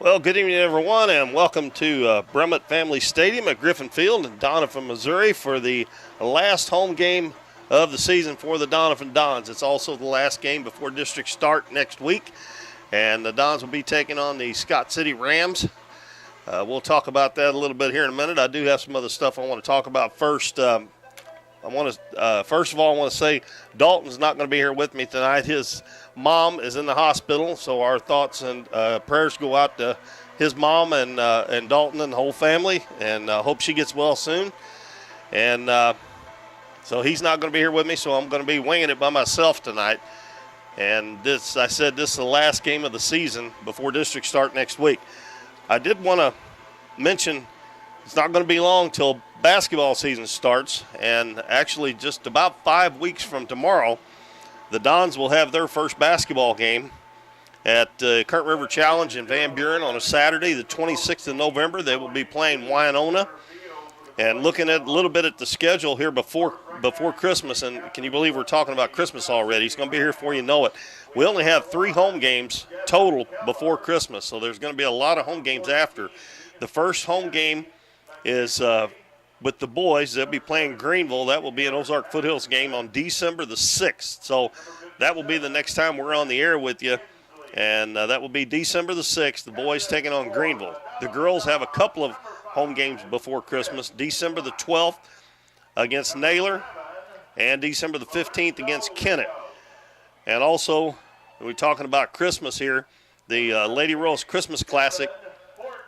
Well, good evening, everyone, and welcome to Brummett Family Stadium at Griffin Field in Doniphan, Missouri for the last home game of the season for the Doniphan Dons. It's also the last game before district start next week, and the Dons will be taking on the Scott City Rams. We'll talk about that a little bit here in a minute. I do have some other stuff I want to talk about first. First of all, I want to say Dalton's not going to be here with me tonight. His mom is in the hospital, so our thoughts and prayers go out to his mom and Dalton and the whole family, and hope she gets well soon. And so he's not going to be here with me, so I'm going to be winging it by myself tonight. And this is the last game of the season before district start next week. I did want to mention it's not going to be long till basketball season starts, and actually just about 5 weeks from tomorrow, the Dons will have their first basketball game at Current River Challenge in Van Buren on a Saturday, the 26th of November. They will be playing Wynona. And looking at a little bit at the schedule here before Christmas, and can you believe we're talking about Christmas already? It's going to be here before you know it. We only have 3 home games total before Christmas, so there's going to be a lot of home games after. The first home game is with the boys. They'll be playing Greenville. That will be an Ozark Foothills game on December the 6th. So that will be the next time we're on the air with you, and that will be December the 6th, the boys taking on Greenville. The girls have a couple of home games before Christmas, December the 12th against Naylor and December the 15th against Kennett. And also, we're talking about Christmas here, the Lady Rose Christmas Classic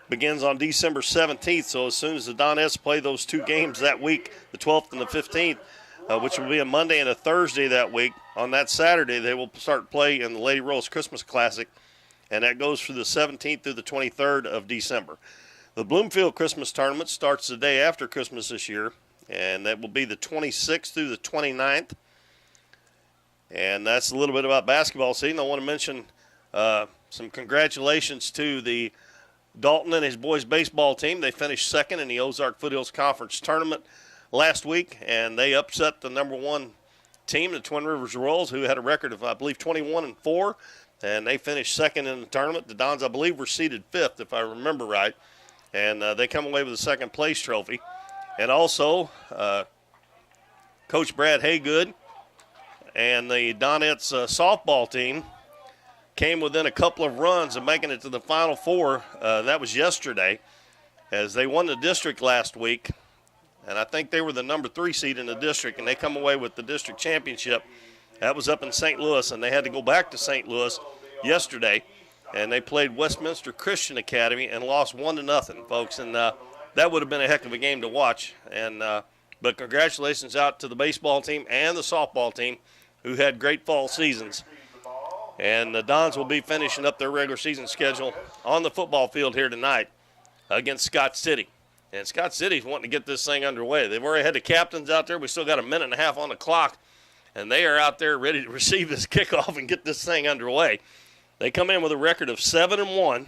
begins on December 17th, so as soon as the Donettes play those 2 games that week, the 12th and the 15th, which will be a Monday and a Thursday that week, on that Saturday they will start play in the Lady Rose Christmas Classic, and that goes through the 17th through the 23rd of December. The Bloomfield Christmas Tournament starts the day after Christmas this year, and that will be the 26th through the 29th, and that's a little bit about basketball season. I want to mention some congratulations to the Dalton and his boys baseball team. They finished second in the Ozark Foothills Conference Tournament last week, and they upset the number 1 team, the Twin Rivers Royals, who had a record of, I believe, 21-4, and they finished second in the tournament. The Dons, I believe, were seeded 5th, if I remember right, and they come away with a second place trophy. And also, Coach Brad Haygood and the Donettes softball team came within a couple of runs of making it to the Final Four. That was yesterday, as they won the district last week. And I think they were the number 3 seed in the district, and they come away with the district championship. That was up in St. Louis, and they had to go back to St. Louis yesterday. And they played Westminster Christian Academy and lost 1-0, folks. And that would have been a heck of a game to watch. And but congratulations out to the baseball team and the softball team, who had great fall seasons. And the Dons will be finishing up their regular season schedule on the football field here tonight against Scott City. And Scott City's wanting to get this thing underway. They've already had the captains out there. We still got a minute and a half on the clock, and they are out there ready to receive this kickoff and get this thing underway. They come in with a record of 7-1.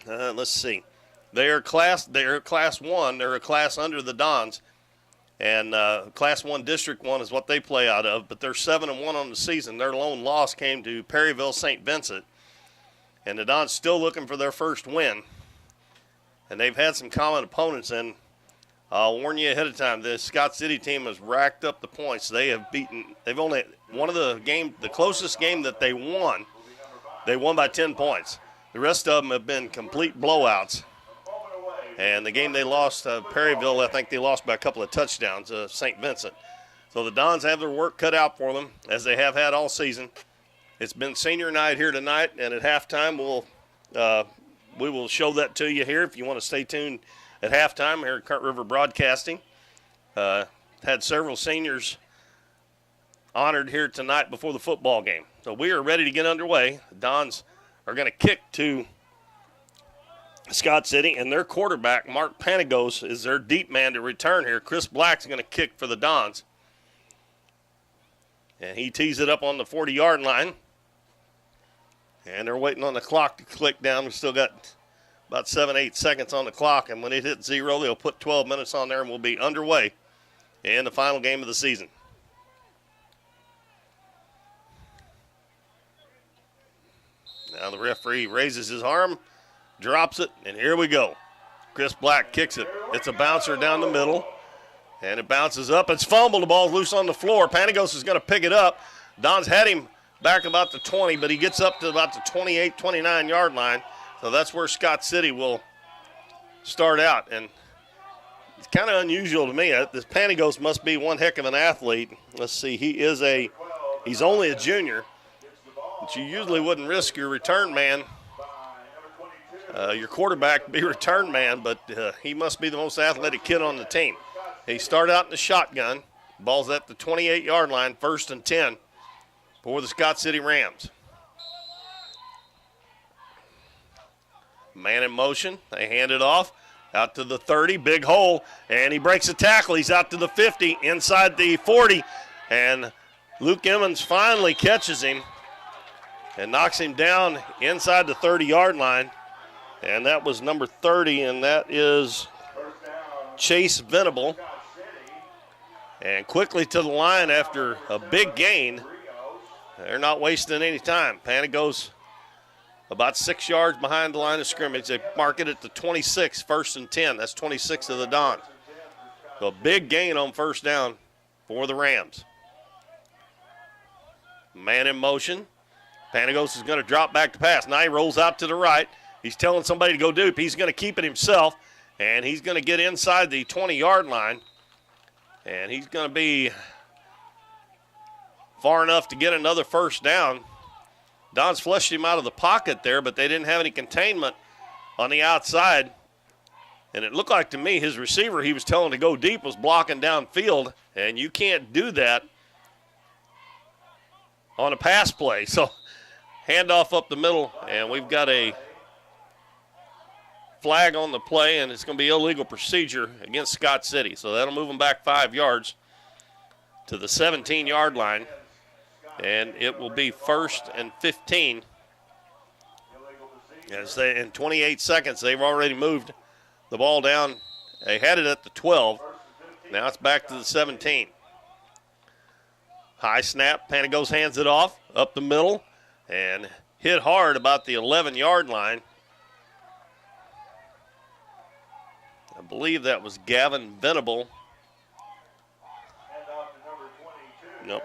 Let's see. They are class 1. They're a class under the Dons. And Class 1 District 1 is what they play out of, but they're 7-1 on the season. Their lone loss came to Perryville St. Vincent. And the Dons still looking for their first win. And they've had some common opponents, and I'll warn you ahead of time, the Scott City team has racked up the points. They've only, one of the closest game that they won by 10 points. The rest of them have been complete blowouts. And the game they lost, Perryville, I think they lost by a couple of touchdowns, St. Vincent. So the Dons have their work cut out for them, as they have had all season. It's been senior night here tonight, and at halftime we will show that to you here if you want to stay tuned at halftime here at Current River Broadcasting. Had several seniors honored here tonight before the football game. So we are ready to get underway. The Dons are going to kick to Scott City, and their quarterback, Mark Panagos, is their deep man to return here. Chris Black's going to kick for the Dons. And he tees it up on the 40-yard line. And they're waiting on the clock to click down. We've still got about 7-8 seconds on the clock, and when it hits 0, they'll put 12 minutes on there, and we'll be underway in the final game of the season. Now the referee raises his arm, drops it, and here we go. Chris Black kicks it. It's a bouncer down the middle, and it bounces up. It's fumbled. The ball's loose on the floor. Panagos is going to pick it up. Dons had him back about the 20, but he gets up to about the 28, 29-yard line. So that's where Scott City will start out. And it's kind of unusual to me. This Panagos must be one heck of an athlete. Let's see. He's only a junior. But you usually wouldn't risk your return man, your quarterback be return man, but he must be the most athletic kid on the team. He started out in the shotgun. Ball's at the 28-yard line, 1st and 10 for the Scott City Rams. Man in motion. They hand it off out to the 30, big hole, and he breaks a tackle. He's out to the 50, inside the 40, and Luke Emmons finally catches him and knocks him down inside the 30-yard line. And that was number 30, and that is Chase Venable. And quickly to the line after a big gain. They're not wasting any time. Panagos about 6 yards behind the line of scrimmage. They mark it at the 26, 1st and 10. That's 26 of the Dons. So a big gain on 1st down for the Rams. Man in motion. Panagos is going to drop back to pass. Now he rolls out to the right. He's telling somebody to go deep. He's going to keep it himself, and he's going to get inside the 20-yard line, and he's going to be far enough to get another 1st down. Dons flushed him out of the pocket there, but they didn't have any containment on the outside, and it looked like to me his receiver he was telling to go deep was blocking downfield, and you can't do that on a pass play. So handoff up the middle, and we've got a flag on the play, and it's going to be illegal procedure against Scott City. So that'll move them back 5 yards to the 17-yard line, and it will be 1st and 15. As in 28 seconds, they've already moved the ball down. They had it at the 12. Now it's back to the 17. High snap. Panagos hands it off up the middle and hit hard about the 11-yard line. I believe that was Gavin Venable. Nope.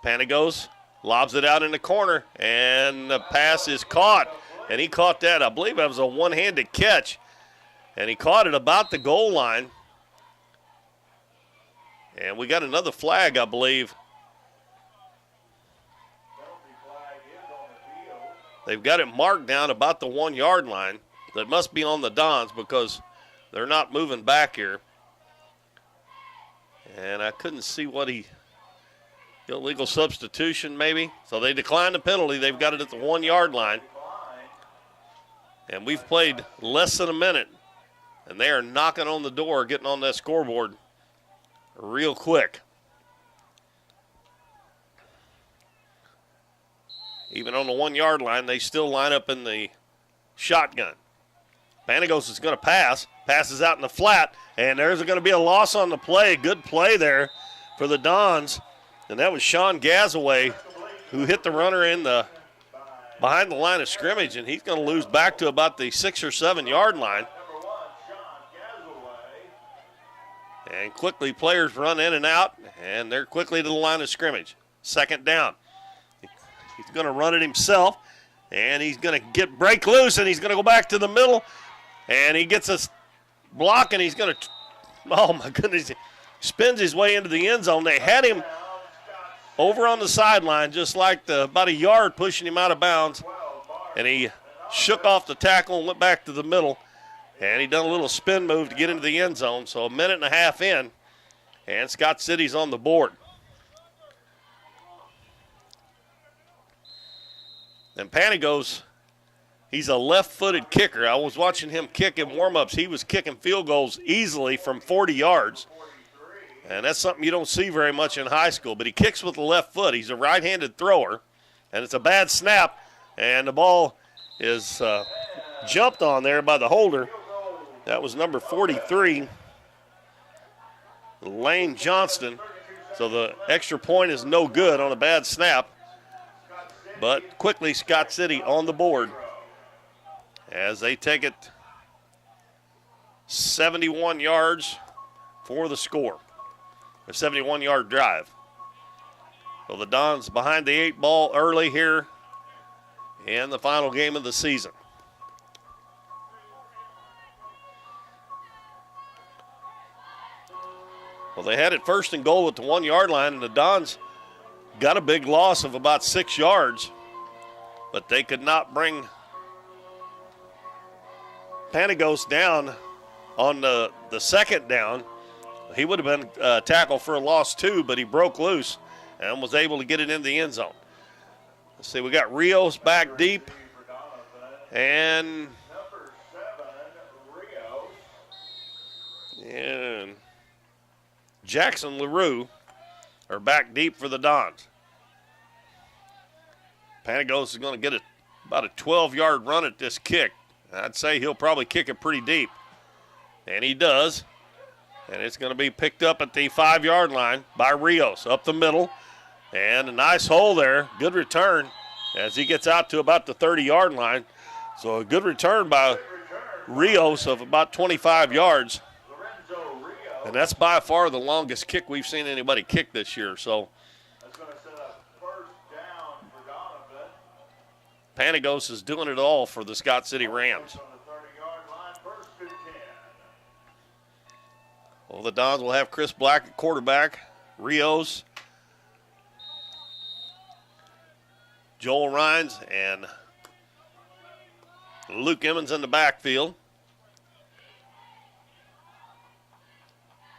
Panagos lobs it out in the corner, and the pass is caught. And he caught that. I believe that was a one-handed catch. And he caught it about the goal line. And we got another flag, I believe. They've got it marked down about the 1-yard line. That must be on the Dons because they're not moving back here. And I couldn't see what illegal substitution maybe. So they declined the penalty. They've got it at the 1-yard line. And we've played less than a minute. And they are knocking on the door, getting on that scoreboard real quick. Even on the 1-yard line, they still line up in the shotgun. Panagos is going to pass. Passes out in the flat. And there's going to be a loss on the play. Good play there for the Dons. And that was Sean Gazaway who hit the runner behind the line of scrimmage. And he's going to lose back to about the 6 or 7-yard line. And quickly players run in and out. And they're quickly to the line of scrimmage. 2nd down. He's going to run it himself. And he's going to break loose. And he's going to go back to the middle. And he gets a block, and he's going to, oh, my goodness, he spins his way into the end zone. They had him over on the sideline, just like about a yard pushing him out of bounds. And he shook off the tackle and went back to the middle. And he done a little spin move to get into the end zone. So a minute and a half in, and Scott City's on the board. And Panagos, he's a left-footed kicker. I was watching him kick in warm-ups. He was kicking field goals easily from 40 yards. And that's something you don't see very much in high school. But he kicks with the left foot. He's a right-handed thrower. And it's a bad snap. And the ball is jumped on there by the holder. That was number 43, Lane Johnston. So the extra point is no good on a bad snap. But quickly, Scott City on the board as they take it 71 yards for the score. A 71-yard drive. So the Dons behind the 8 ball early here in the final game of the season. Well, they had it first and goal at the 1 yard line, and the Dons got a big loss of about 6 yards, but they could not bring Panagos down on the second down. He would have been tackled for a loss too, but he broke loose and was able to get it in the end zone. Let's see, we got Rios back deep, and Jackson LaRue are back deep for the Dons. Panagos is going to get about a 12-yard run at this kick. I'd say he'll probably kick it pretty deep, and he does. And it's going to be picked up at the 5 yard line by Rios up the middle. And a nice hole there. Good return as he gets out to about the 30 yard line. So a good return by Rios of about 25 yards. And that's by far the longest kick we've seen anybody kick this year. So Panagos is doing it all for the Scott City Rams. Well, the Dons will have Chris Black at quarterback, Rios, Joel Rhines, and Luke Emmons in the backfield.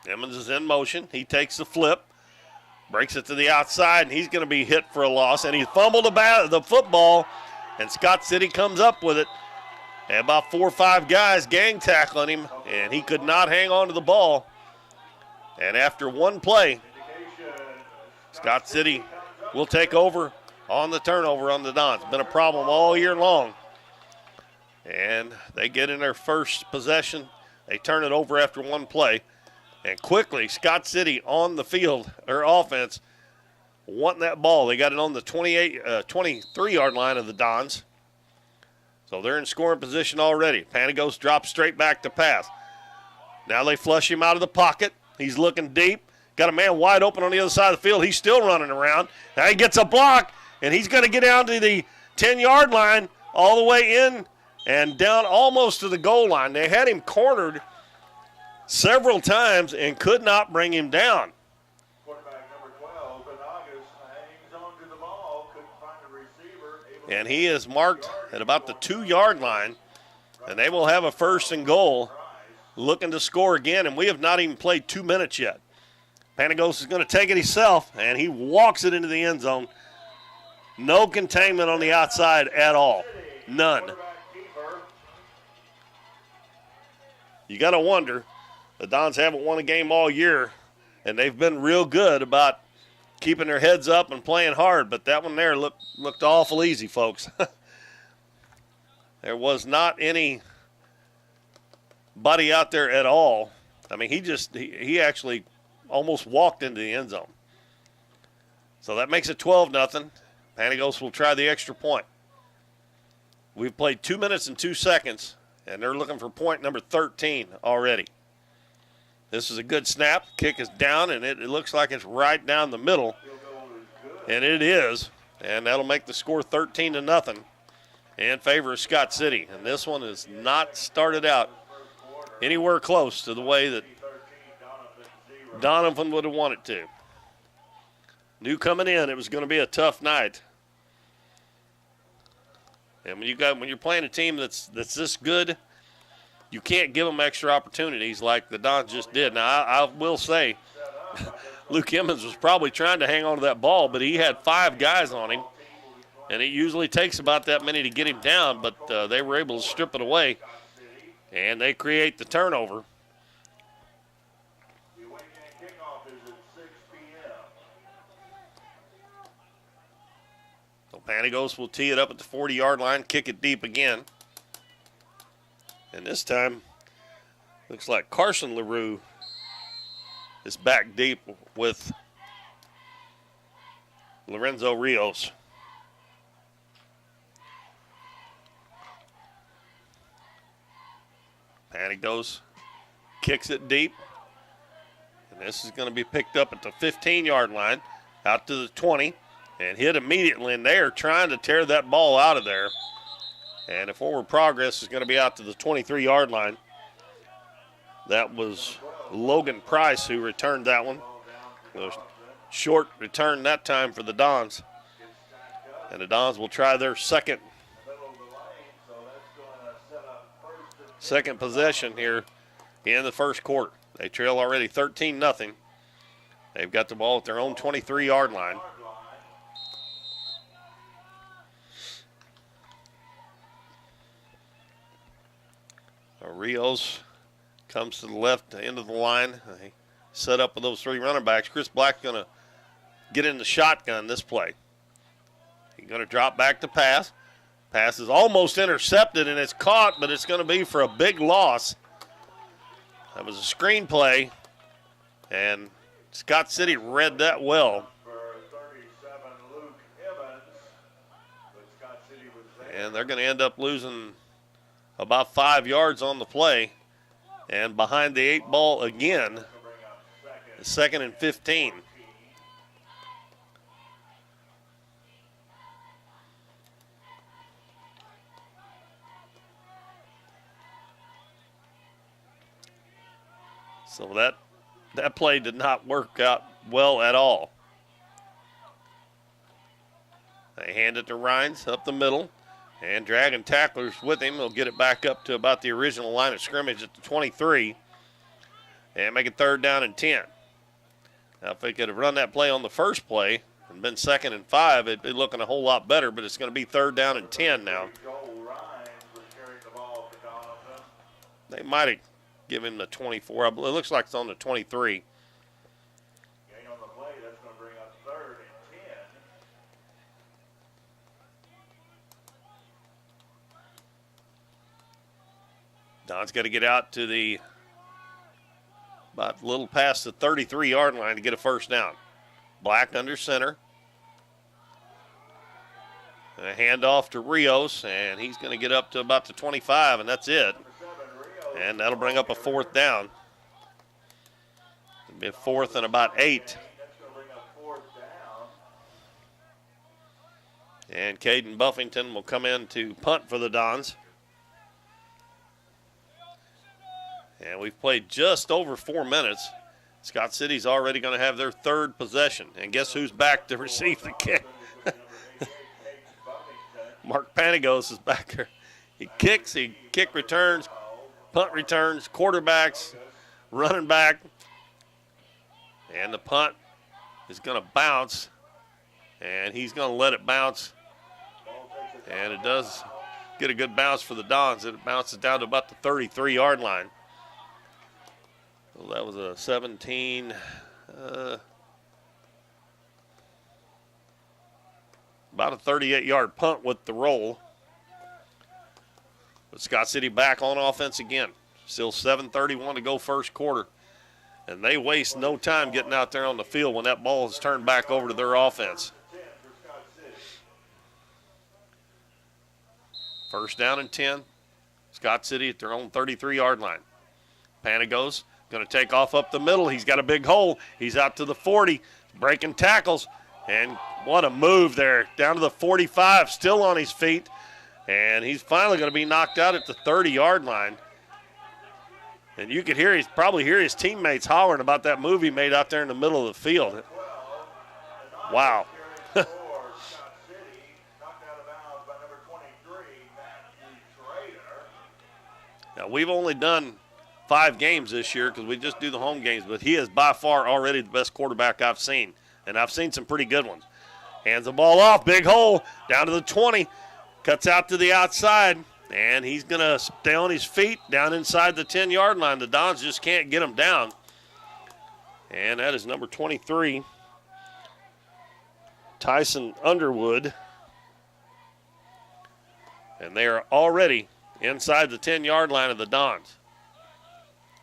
Emmons is in motion. He takes the flip, breaks it to the outside, and he's going to be hit for a loss. And he fumbled the football, and Scott City comes up with it. And about 4 or 5 guys gang tackling him, and he could not hang on to the ball. And after one play, Scott City will take over on the turnover on the Dons. It's been a problem all year long. And they get in their first possession. They turn it over after one play. And quickly, Scott City on the field, their offense, wanting that ball. They got it on the 23-yard line of the Dons. So they're in scoring position already. Panagos drops straight back to pass. Now they flush him out of the pocket. He's looking deep. Got a man wide open on the other side of the field. He's still running around. Now he gets a block, and he's going to get down to the 10-yard line all the way in and down almost to the goal line. They had him cornered several times and could not bring him down. Quarterback number 12, Benagas hangs on to the ball, couldn't find the receiver. And he is marked at about the 2-yard line, and they will have a first and goal. Looking to score again, and we have not even played 2 minutes yet. Panagos is going to take it himself, and he walks it into the end zone. No containment on the outside at all. None. You got to wonder, the Dons haven't won a game all year, and they've been real good about keeping their heads up and playing hard, but that one there looked awful easy, folks. There was not any buddy out there at all. I mean, he actually almost walked into the end zone. So that makes it 12-0. Panagos will try the extra point. We've played 2 minutes and 2 seconds, and they're looking for point number 13 already. This is a good snap. Kick is down, and it looks like it's right down the middle. And it is. And that'll make the score 13-0 in favor of Scott City. And this one is not started out anywhere close to the way that Doniphan would have wanted to. Knew coming in it was going to be a tough night. And when you're playing a team that's this good, you can't give them extra opportunities like the Dons just did. Now, I will say, Luke Emmons was probably trying to hang on to that ball, but he had 5 guys on him, and it usually takes about that many to get him down, but they were able to strip it away. And they create the turnover. So Panagos will tee it up at the 40-yard line, kick it deep again. And this time, looks like Carson LaRue is back deep with Lorenzo Rios. Panic goes, kicks it deep. And this is going to be picked up at the 15-yard line, out to the 20, and hit immediately. And they are trying to tear that ball out of there. And the forward progress is going to be out to the 23-yard line. That was Logan Price who returned that one. A short return that time for the Dons. And the Dons will try their second possession here in the first quarter. They trail already 13-0. They've got the ball at their own 23-yard line. Rios comes to the left end of the line. They set up with those three running backs. Chris Black's going to get in the shotgun this play. He's going to drop back to pass. Pass is almost intercepted, and it's caught, but it's going to be for a big loss. That was a screen play, and Scott City read that well. And they're going to end up losing about 5 yards on the play. And behind the 8 ball again, 2nd and 15. So that play did not work out well at all. They hand it to Rhines up the middle, and dragging tacklers with him. They'll get it back up to about the original line of scrimmage at the 23 and make it 3rd down and 10. Now, if they could have run that play on the first play and been 2nd and 5, it'd be looking a whole lot better, but it's going to be 3rd down and 10 now. They might have give him the 24. It looks like it's on the 23. Gain on the play, that's going to bring up 3rd and 10. Don's got to get out to the about a little past the 33-yard line to get a first down. Black under center. A handoff to Rios, and he's going to get up to about the 25, and that's it. And that'll bring up a 4th down. It'll be a 4th and about 8. And Caden Buffington will come in to punt for the Dons. And we've played just over 4 minutes. Scott City's already going to have their 3rd possession. And guess who's back to receive the kick? Mark Panagos is back there. He kicks, kick returns, punt returns, quarterbacks, running back. And the punt is going to bounce. And he's going to let it bounce. And it does get a good bounce for the Dons. It bounces down to about the 33-yard line. So that was a 17. About a 38-yard punt with the roll. But Scott City back on offense again. Still 7:31 to go first quarter. And they waste no time getting out there on the field when that ball is turned back over to their offense. First down and 10. Scott City at their own 33-yard line. Panagos going to take off up the middle. He's got a big hole. He's out to the 40, breaking tackles. And what a move there. Down to the 45, still on his feet. And he's finally going to be knocked out at the 30-yard line. And you could probably hear his teammates hollering about that move he made out there in the middle of the field. Wow. Now, we've only done 5 games this year because we just do the home games, but he is by far already the best quarterback I've seen, and I've seen some pretty good ones. Hands the ball off, big hole, down to the 20, cuts out to the outside, and he's going to stay on his feet down inside the 10-yard line. The Dons just can't get him down, and that is number 23, Tyson Underwood, and they are already inside the 10-yard line of the Dons.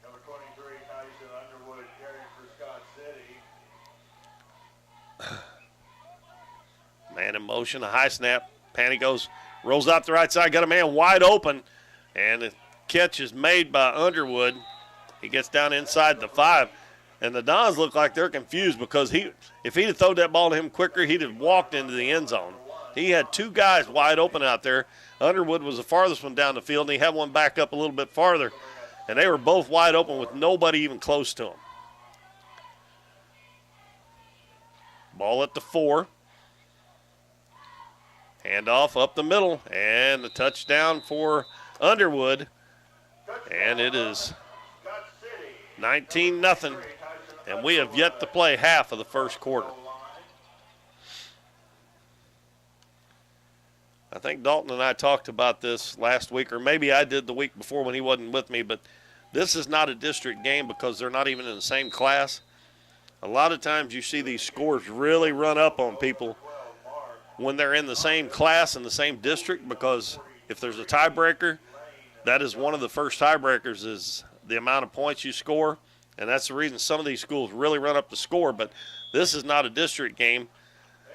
Number 23, Tyson Underwood, carrying for Scott City. Man in motion, a high snap. Panagos rolls out the right side, got a man wide open, and catch is made by Underwood. He gets down inside the 5. And the Dons look like they're confused because if he'd have thrown that ball to him quicker, he'd have walked into the end zone. He had 2 guys wide open out there. Underwood was the farthest one down the field, and he had one back up a little bit farther. And they were both wide open with nobody even close to him. Ball at the 4. Handoff up the middle, and the touchdown for Underwood. And it is 19-0, and we have yet to play half of the first quarter. I think Dalton and I talked about this last week, or maybe I did the week before when he wasn't with me, but this is not a district game because they're not even in the same class. A lot of times you see these scores really run up on people when they're in the same class in the same district, because if there's a tiebreaker, that is one of the first tiebreakers is the amount of points you score, and that's the reason some of these schools really run up the score. But this is not a district game,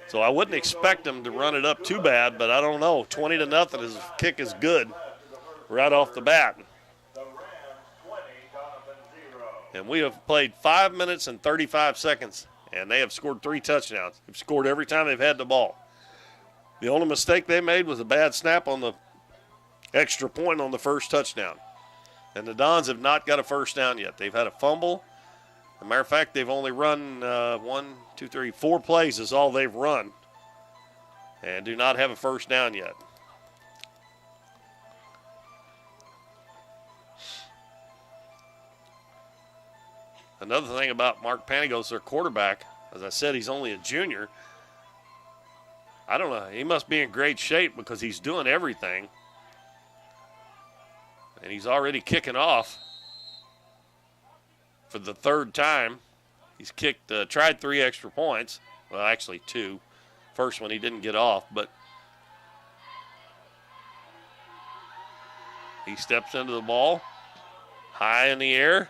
so I wouldn't expect them to run it up too bad, but I don't know. 20-0, his kick is good right off the bat. And we have played 5 minutes and 35 seconds, and they have scored 3 touchdowns. They've scored every time they've had the ball. The only mistake they made was a bad snap on the extra point on the first touchdown. And the Dons have not got a first down yet. They've had a fumble. As a matter of fact, they've only run 4 plays is all they've run, and do not have a first down yet. Another thing about Mark Panagos, their quarterback, as I said, he's only a junior. I don't know. He must be in great shape because he's doing everything. And he's already kicking off for the 3rd time. He's tried 3 extra points. Well, actually 2. First one he didn't get off, but he steps into the ball high in the air.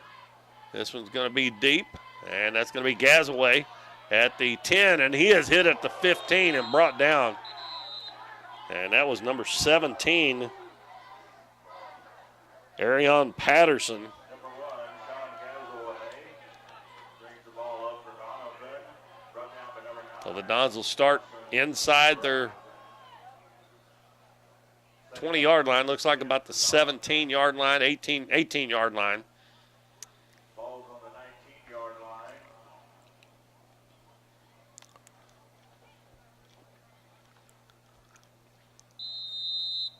This one's going to be deep, and that's going to be Gazaway at the 10, and he is hit at the 15 and brought down. And that was number 17, Arion Patterson. So the Dons will start inside their 20-yard line. Looks like about the 17-yard line, 18-yard line. Ball's on the 19-yard line.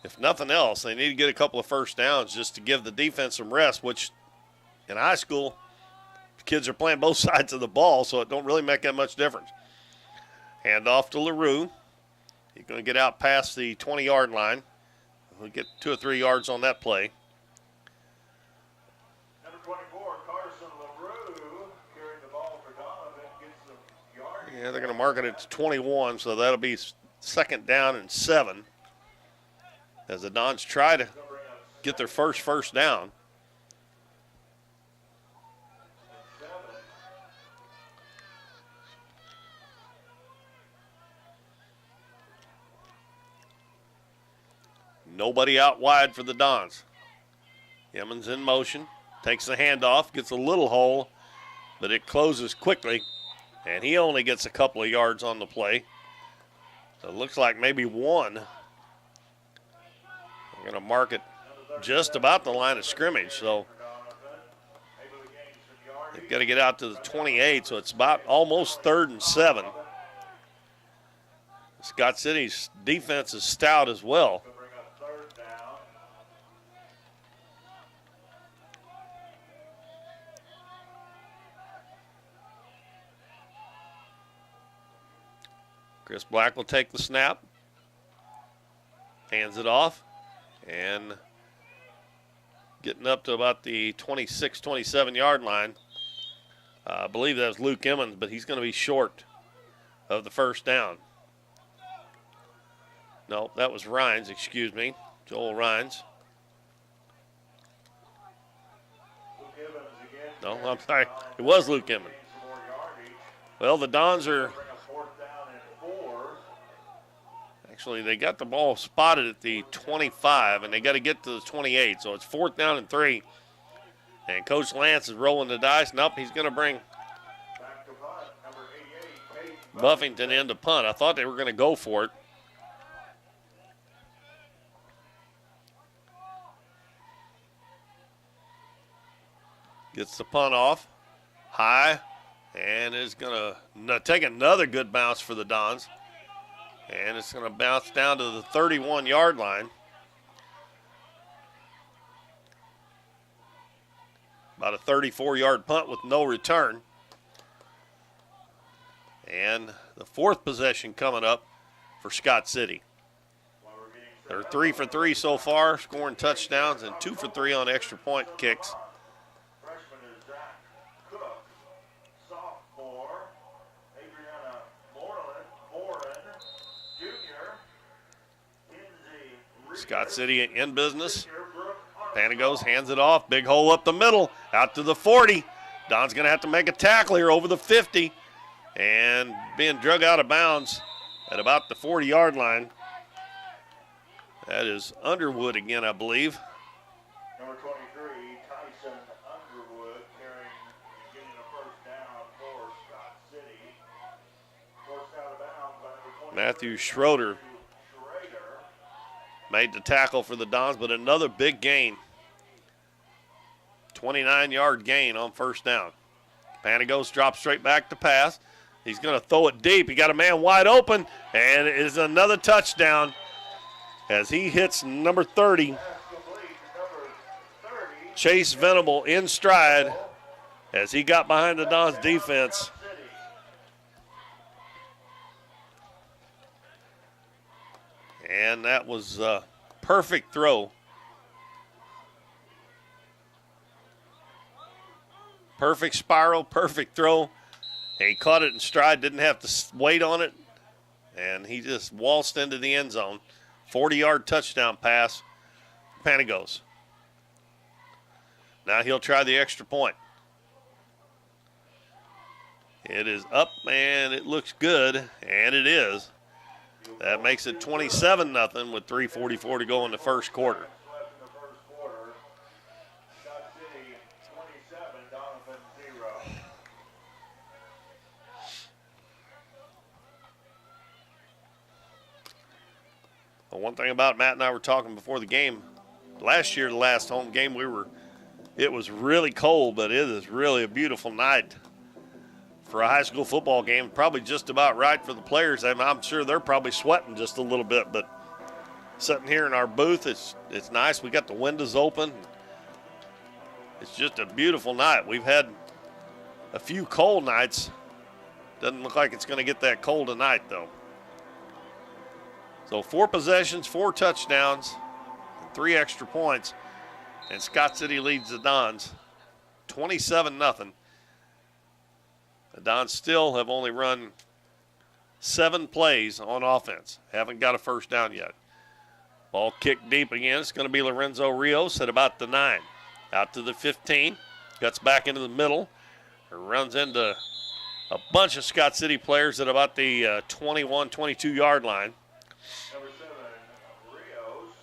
If nothing else, they need to get a couple of first downs just to give the defense some rest, which in high school, the kids are playing both sides of the ball, so it don't really make that much difference. Hand off to LaRue. He's going to get out past the 20-yard line. We'll get 2 or 3 yards on that play. Number 24, Carson LaRue, carrying the ball for Donovan, gets some yardage. Yeah, they're going to mark it at 21, so that'll be 2nd down and 7. As the Dons try to get their first down. Nobody out wide for the Dons. Emmons in motion, takes the handoff, gets a little hole, but it closes quickly, and he only gets a couple of yards on the play. So it looks like maybe 1. We're going to mark it just about the line of scrimmage, so they've got to get out to the 28, so it's about almost 3rd and 7. Scott City's defense is stout as well. Chris Black will take the snap, hands it off, and getting up to about the 26, 27-yard line. I believe that was Luke Emmons, but he's going to be short of the first down. No, that was Rhines, excuse me, Joel Rhines. No, I'm sorry, it was Luke Emmons. Well, the Dons are Actually, they got the ball spotted at the 25, and they got to get to the 28. So it's 4th down and 3. And Coach Lance is rolling the dice. Nope, he's going to bring Back to punt, number 88, Peyton Buffington in to punt. I thought they were going to go for it. Gets the punt off high, and is going to take another good bounce for the Dons. And it's going to bounce down to the 31-yard line. About a 34-yard punt with no return. And the 4th possession coming up for Scott City. They're 3 for 3 so far, scoring touchdowns, and 2 for 3 on extra point kicks. Freshman is Zach Cook. Sophomore, Adriana Morin, junior, Lindsay Scott City in business. Panagos hands it off. Big hole up the middle. Out to the 40. Don's going to have to make a tackle here over the 50. And being drug out of bounds at about the 40-yard line. That is Underwood again, I believe. Number 23, Tyson Underwood, getting a first down for Scott City. Forced out of bounds by number 23. Matthew Schroeder made the tackle for the Dons, but another big gain. 29-yard gain on first down. Panagos drops straight back to pass. He's going to throw it deep. He got a man wide open, and it is another touchdown as he hits number 30. Chase Venable in stride as he got behind the Dons defense. And that was a perfect throw. Perfect spiral, perfect throw. He caught it in stride, didn't have to wait on it, and he just waltzed into the end zone. 40-yard touchdown pass, Panagos. Now he'll try the extra point. It is up, and it looks good, and it is. That makes it 27-0 with 3:44 to go in the first quarter. Scott City 27, Doniphan 0. Well, one thing about Matt and I were talking before the game, last year, the last home game, it was really cold, but it is really a beautiful night for a high school football game. Probably just about right for the players. I'm sure they're probably sweating just a little bit, but sitting here in our booth, it's nice. We got the windows open. It's just a beautiful night. We've had a few cold nights. Doesn't look like it's going to get that cold tonight, though. So 4 possessions, 4 touchdowns, 3 extra points, and Scott City leads the Dons 27-0. The Dons still have only run 7 plays on offense. Haven't got a first down yet. Ball kicked deep again. It's going to be Lorenzo Rios at about the 9. Out to the 15. Cuts back into the middle. Runs into a bunch of Scott City players at about the 21, 22-yard line. Number 7, Rios.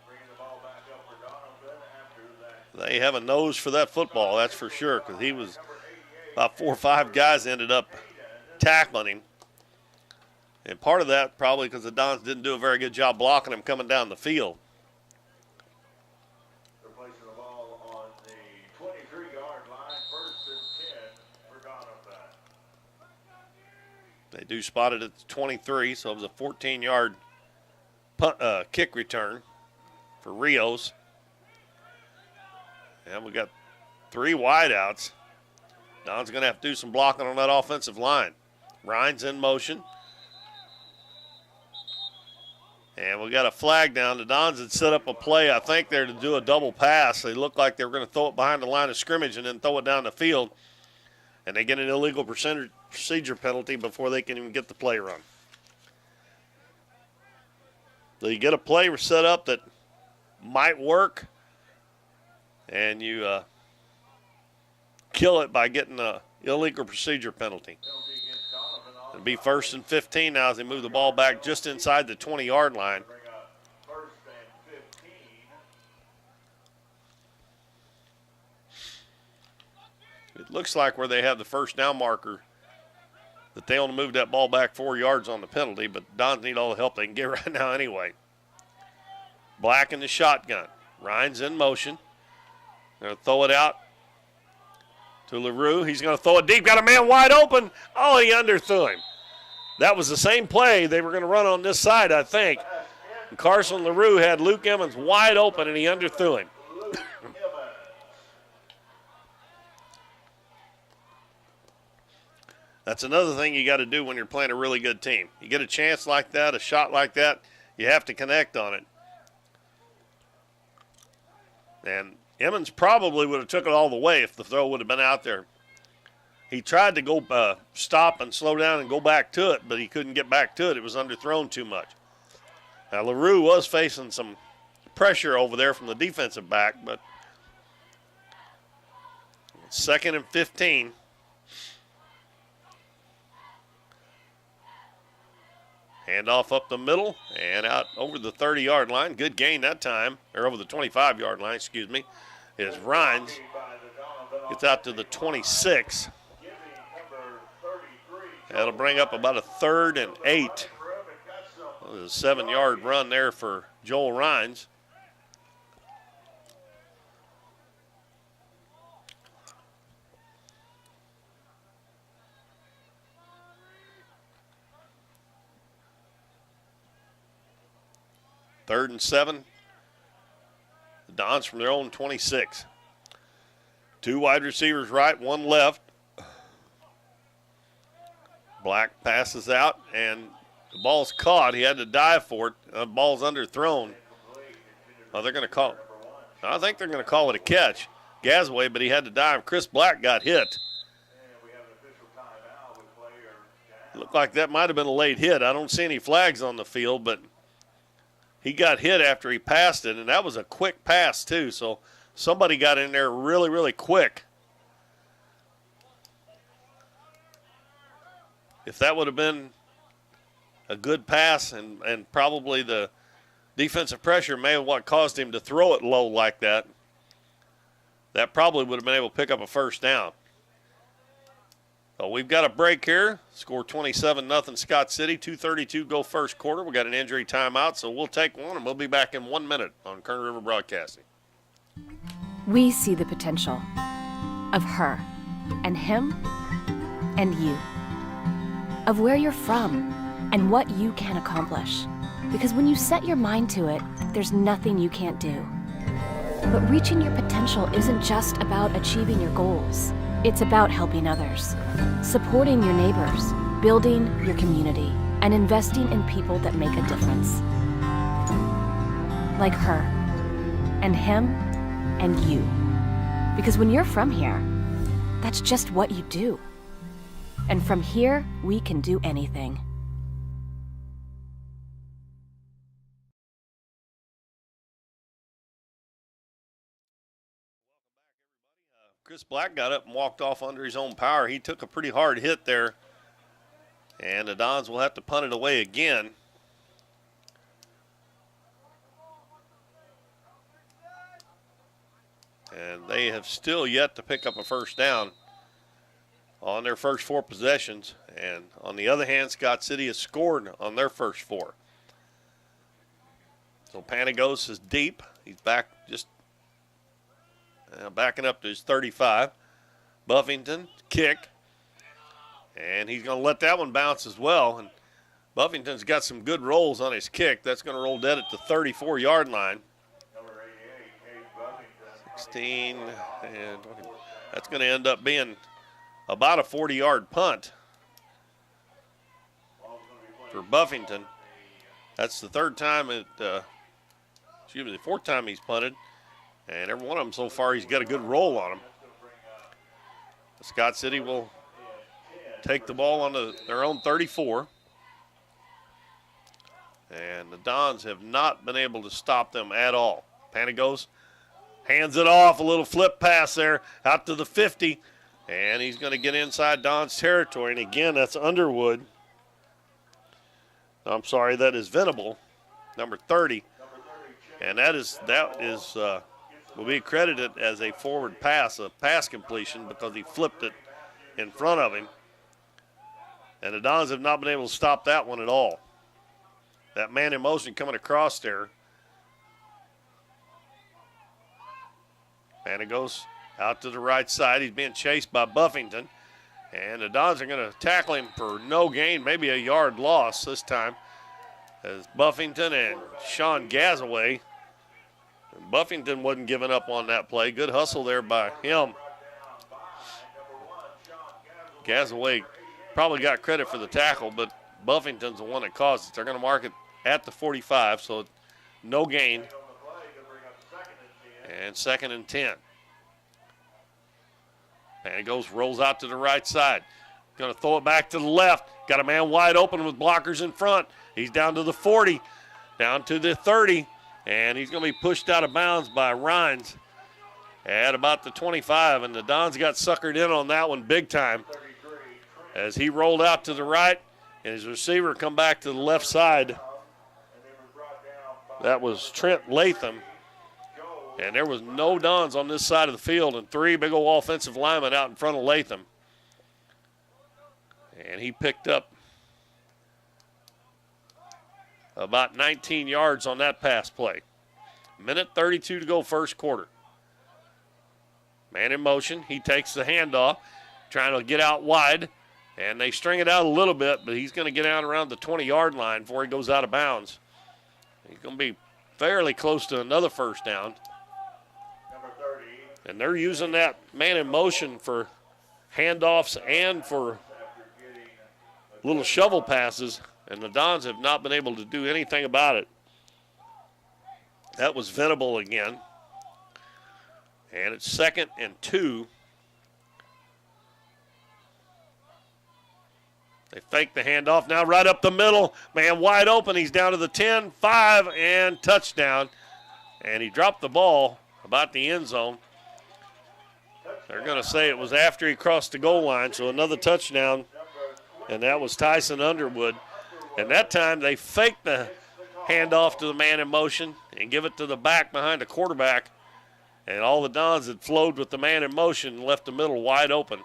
Bringing the ball back up for Doniphan after that. They have a nose for that football, that's for sure, because he was about 4 or 5 guys ended up tackling him. And part of that probably because the Dons didn't do a very good job blocking him coming down the field. They're placing the ball on the 23-yard line, 1st and 10 for Doniphan. They do spot it at the 23, so it was a 14-yard kick return for Rios. And we got 3 wideouts. Don's going to have to do some blocking on that offensive line. Ryan's in motion. And we got a flag down. The Dons had set up a play, I think, there to do a double pass. They looked like they were going to throw it behind the line of scrimmage and then throw it down the field. And they get an illegal procedure penalty before they can even get the play run. So you get a play set up that might work, and you kill it by getting an illegal procedure penalty. Penalty against Doniphan on It'll be 1st and 15 now as they move the ball back just inside the 20-yard line. Bring up 1st and 15. It looks like where they have the first down marker that they want to move that ball back 4 yards on the penalty, but Dons need all the help they can get right now anyway. Black in the shotgun. Ryan's in motion. Going to throw it out to LaRue. He's going to throw it deep. Got a man wide open. Oh, he underthrew him. That was the same play they were going to run on this side, I think. And Carson LaRue had Luke Emmons wide open, and he underthrew him. That's another thing you got to do when you're playing a really good team. You get a chance like that, a shot like that, you have to connect on it. And Emmons probably would have took it all the way if the throw would have been out there. He tried to go stop and slow down and go back to it, but he couldn't get back to it. It was underthrown too much. Now, LaRue was facing some pressure over there from the defensive back, but 2nd and 15. Handoff up the middle and out over the 30-yard line. Good gain that time, or over the 25-yard line, excuse me, is Rhines. Gets out to the 26. That'll bring up about a 3rd and 8. Well, there's a 7-yard run there for Joel Rhines. Third and 7. The Dons from their own 26. 2 wide receivers right, 1 left. Black passes out, and the ball's caught. He had to dive for it. The ball's underthrown. Oh, they're going to call it. I think they're going to call it a catch. Gasaway, but he had to dive. Chris Black got hit. Looked like that might have been a late hit. I don't see any flags on the field, but he got hit after he passed it, and that was a quick pass too, so somebody got in there really, really quick. If that would have been a good pass and probably the defensive pressure may have what caused him to throw it low like that, that probably would have been able to pick up a first down. So we've got a break here. Score 27-0 Scott City. 2:32 go first quarter. We got an injury timeout, so we'll take one, and we'll be back in 1 minute on Kern River Broadcasting. We see the potential of her and him and you, of where you're from and what you can accomplish. Because when you set your mind to it, there's nothing you can't do. But reaching your potential isn't just about achieving your goals. It's about helping others, supporting your neighbors, building your community, and investing in people that make a difference. Like her, and him, and you. Because when you're from here, that's just what you do. And from here, we can do anything. Chris Black got up and walked off under his own power. He took a pretty hard hit there. And the Dons will have to punt it away again. And they have still yet to pick up a first down on their first 4 possessions. And on the other hand, Scott City has scored on their first 4. So Panagos is deep. He's back just backing up to his 35. Buffington, kick. And he's going to let that one bounce as well. And Buffington's got some good rolls on his kick. That's going to roll dead at the 34-yard line. 16 and 20. That's going to end up being about a 40-yard punt for Buffington. That's the 4th time he's punted. And every one of them so far, he's got a good roll on him. Scott City will take the ball on their own 34. And the Dons have not been able to stop them at all. Panagos hands it off, a little flip pass there out to the 50. And he's going to get inside Don's territory. And again, that's Underwood. I'm sorry, that is Venable, number 30. And that will be credited as a forward pass, a pass completion, because he flipped it in front of him. And the Dons have not been able to stop that one at all. That man in motion coming across there. And it goes out to the right side. He's being chased by Buffington. And the Dons are going to tackle him for no gain, maybe a yard loss this time. As Buffington and Sean Gazaway. Buffington wasn't giving up on that play. Good hustle there by him. Gazaway probably got credit for the tackle, but Buffington's the one that caused it. They're going to mark it at the 45, so no gain. And 2nd and 10. And it rolls out to the right side. Going to throw it back to the left. Got a man wide open with blockers in front. He's down to the 40, down to the 30, and he's going to be pushed out of bounds by Rhines at about the 25, and the Dons got suckered in on that one big time as he rolled out to the right, and his receiver come back to the left side. That was Trent Latham. And there was no Dons on this side of the field and 3 big old offensive linemen out in front of Latham. And he picked up about 19 yards on that pass play. Minute 32 to go first quarter. Man in motion. He takes the handoff, trying to get out wide. And they string it out a little bit, but he's going to get out around the 20-yard line before he goes out of bounds. He's going to be fairly close to another first down. And they're using that man in motion for handoffs and for little shovel passes, and the Dons have not been able to do anything about it. That was Venable again. And it's 2nd and 2. They fake the handoff now right up the middle. Man wide open. He's down to the 10, 5, and touchdown. And he dropped the ball about the end zone. They're going to say it was after he crossed the goal line, so another touchdown, and that was Tyson Underwood. And that time they faked the handoff to the man in motion and give it to the back behind the quarterback, and all the Dons had flowed with the man in motion and left the middle wide open.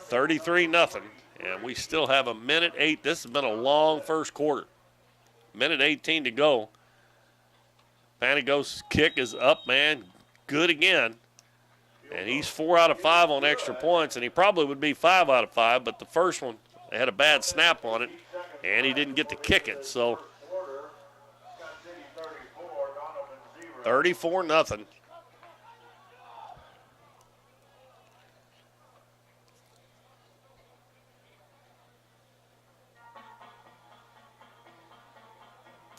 33-0, and we still have a minute 8. This has been a long first quarter. Minute 18 to go. Panagos' kick is up, man. Good again. And he's 4 out of 5 on extra points, and he probably would be 5 out of 5, but the first one, they had a bad snap on it, and he didn't get to kick it. So 34-0.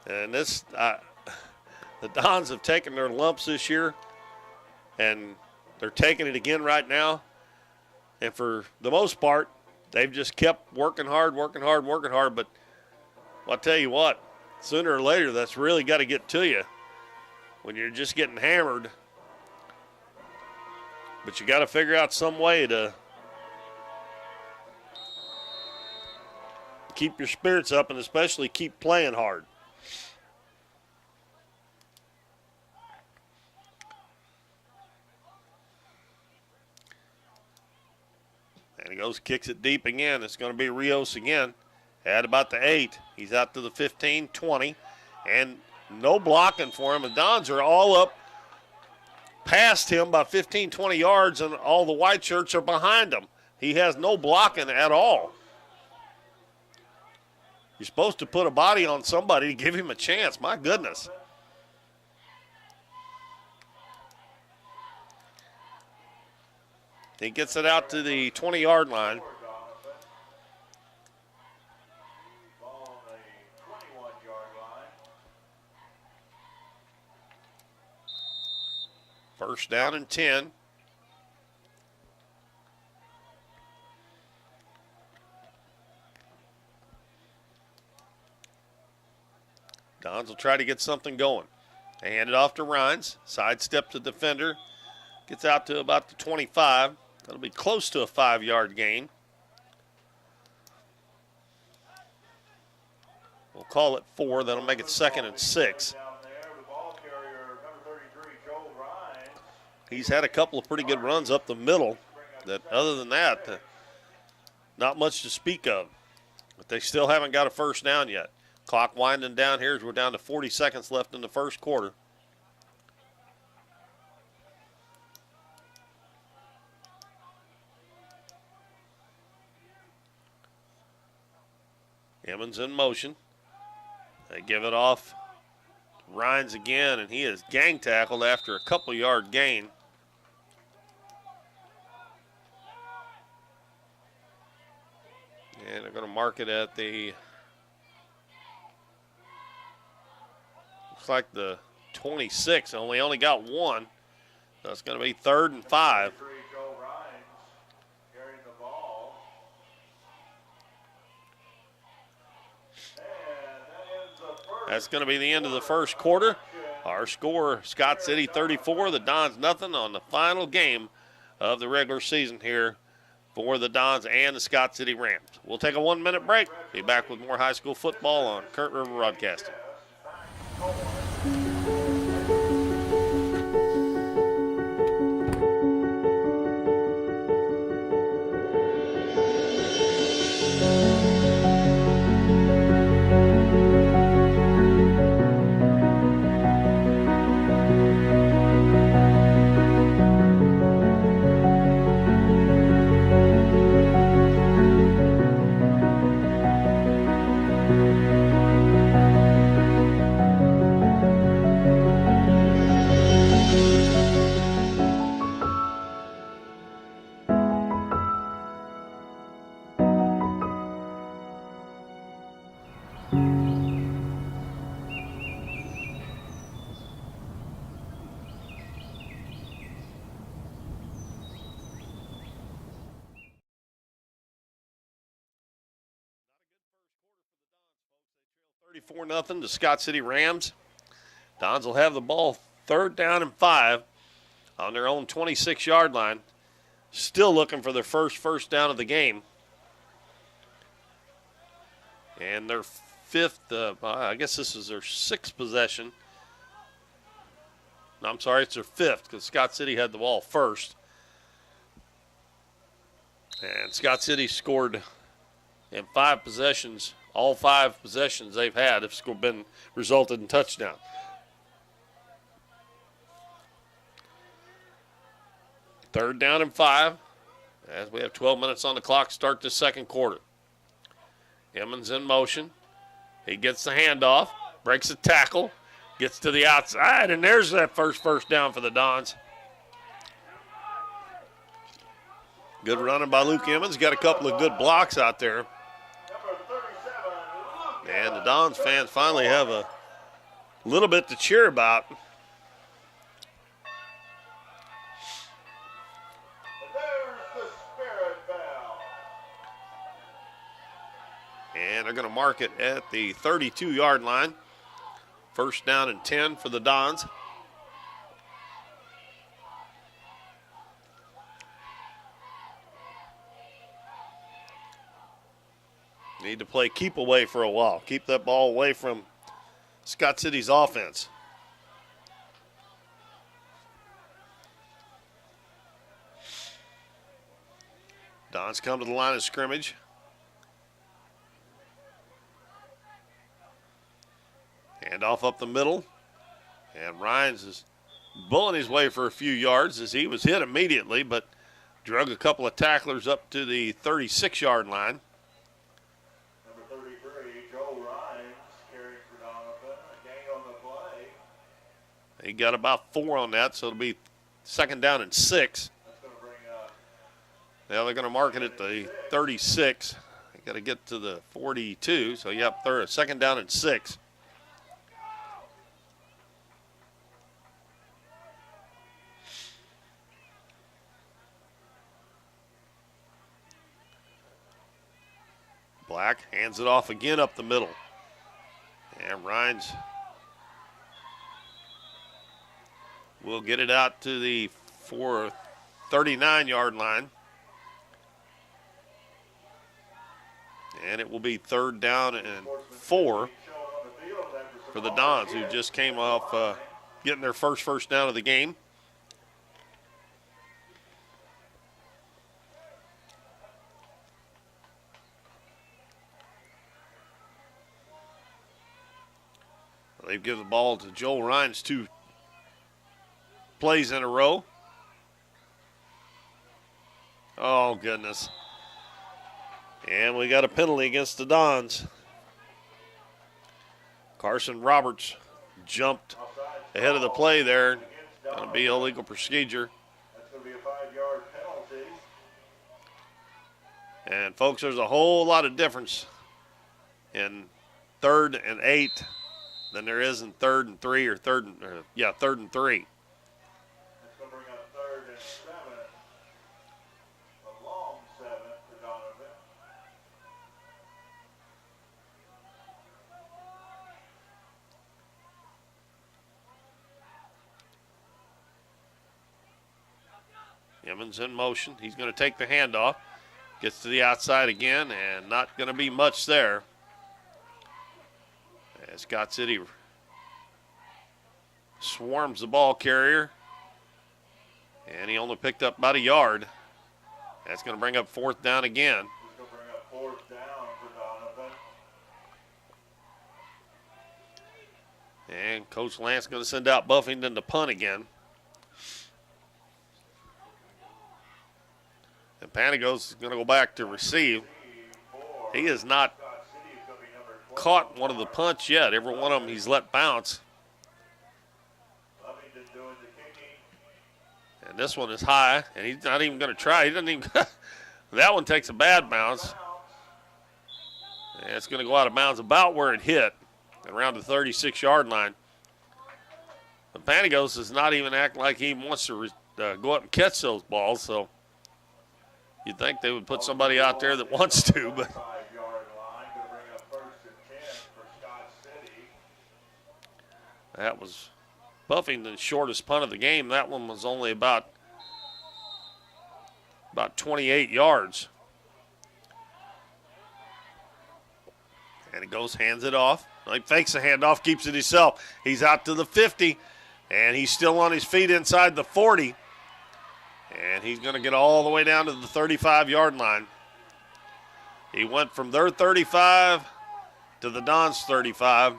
And this, the Dons have taken their lumps this year, and they're taking it again right now. And for the most part, they've just kept working hard. But I'll tell you what, sooner or later, that's really got to get to you when you're just getting hammered. But you got to figure out some way to keep your spirits up and especially keep playing hard. And he goes, kicks it deep again. It's going to be Rios again at about the 8. He's out to the 15, 20, and no blocking for him. The Dons are all up past him by 15, 20 yards, and all the white shirts are behind him. He has no blocking at all. You're supposed to put a body on somebody to give him a chance. My goodness. He gets it out to the 20-yard line. First down and 10. Dons will try to get something going. They hand it off to Rhines. Sidestep to defender. Gets out to about the 25. That'll be close to a 5-yard gain. We'll call it 4. That'll make it 2nd and 6. He's had a couple of pretty good runs up the middle. That other than that, not much to speak of. But they still haven't got a first down yet. Clock winding down here as we're down to 40 seconds left in the first quarter. Emmons in motion. They give it off. Rhines again, and he is gang tackled after a couple-yard gain. And they're going to mark it at the, looks like the 26. Only got one. So it's going to be 3rd and 5. That's going to be the end of the first quarter. Our score, Scott City 34, the Dons nothing on the final game of the regular season here for the Dons and the Scott City Rams. We'll take a 1-minute break. Be back with more high school football on Current River Broadcasting. Four nothing to Scott City Rams. Dons will have the ball 3rd down and 5 on their own 26-yard line. Still looking for their first down of the game. And their 5th, I guess this is their 6th possession. No, I'm sorry, it's their 5th because Scott City had the ball first. And Scott City scored in 5 possessions. All 5 possessions they've had have been resulted in touchdown. Third down and 5 as we have 12 minutes on the clock to start this second quarter. Emmons in motion. He gets the handoff, breaks a tackle, gets to the outside, and there's that first down for the Dons. Good running by Luke Emmons. Got a couple of good blocks out there. And the Dons fans finally have a little bit to cheer about. And they're going to mark it at the 32-yard line. 1st down and 10 for the Dons. Need to play keep away for a while. Keep that ball away from Scott City's offense. Dons come to the line of scrimmage. Hand off up the middle. And Rhines is bulling his way for a few yards as he was hit immediately, but drug a couple of tacklers up to the 36-yard line. He got about 4 on that, so it'll be 2nd down and 6. Now they're going to mark it at the 36. They got to get to the 42, so yep, 2nd down and 6. Black hands it off again up the middle. And Rhines will get it out to the for 39-yard line. And it will be 3rd down and 4 for the Dons, who just came off getting their first down of the game. They've given the ball to Joel Rhines 2 plays in a row. Oh, goodness. And we got a penalty against the Dons. Carson Roberts jumped ahead of the play there. Going to be illegal procedure. That's going to be a 5-yard penalty. And, folks, there's a whole lot of difference in 3rd and 8 than there is in 3rd and 3 or 3rd and 3. That's going to bring up 3rd and 7. A long 7 for Doniphan. Emmons in motion. He's going to take the handoff. Gets to the outside again, and not going to be much there. As Scott City swarms the ball carrier. And he only picked up about a yard. That's going to bring up 4th down again. It's going to bring up 4th down for Doniphan. And Coach Lance going to send out Buffington to punt again. And Panagos is going to go back to receive. He has not caught one of the punts yet. Every one of them he's let bounce. And this one is high, and he's not even going to try. He doesn't even. That one takes a bad bounce. And it's going to go out of bounds about where it hit, around the 36-yard line. But Panagos is not even acting like he wants to go up and catch those balls, so you'd think they would put somebody out there that wants to, but. 5-yard line to bring up 1st and 10 for Scott City. That was Buffington's shortest punt of the game. That one was only about 28 yards. And he goes, hands it off. He fakes the handoff, keeps it himself. He's out to the 50, and he's still on his feet inside the 40. And he's going to get all the way down to the 35-yard line. He went from their 35 to the Dons' 35.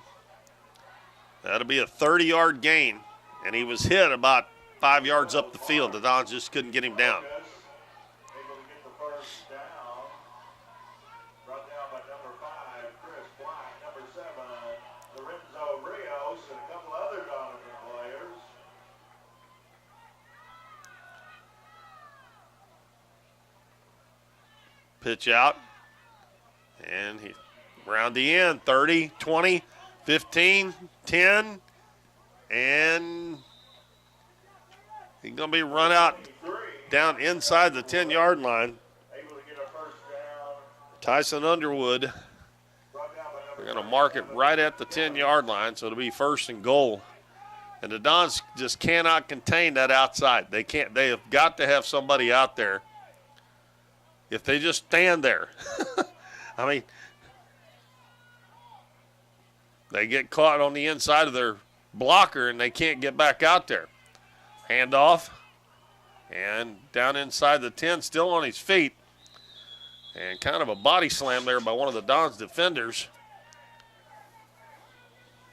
That'll be a 30-yard gain. And he was hit about 5 yards up the field. The Dons just couldn't get him down. Able to get the 1st down. Brought down by number 5, Chris Black. Number 7, Lorenzo Rios, and a couple other Doniphan players. Pitch out. And he around the end, 30, 20, 15, 10. And he's going to be run out down inside the 10-yard line. Able to get a 1st down. Tyson Underwood, Brought down by they're number going to mark it right at the 10-yard line, so it'll be 1st and goal. And the Dons just cannot contain that outside. They can't. They have got to have somebody out there. If they just stand there, I mean, they get caught on the inside of their blocker and they can't get back out there. Handoff, and down inside the 10, still on his feet. And kind of a body slam there by one of the Dons defenders.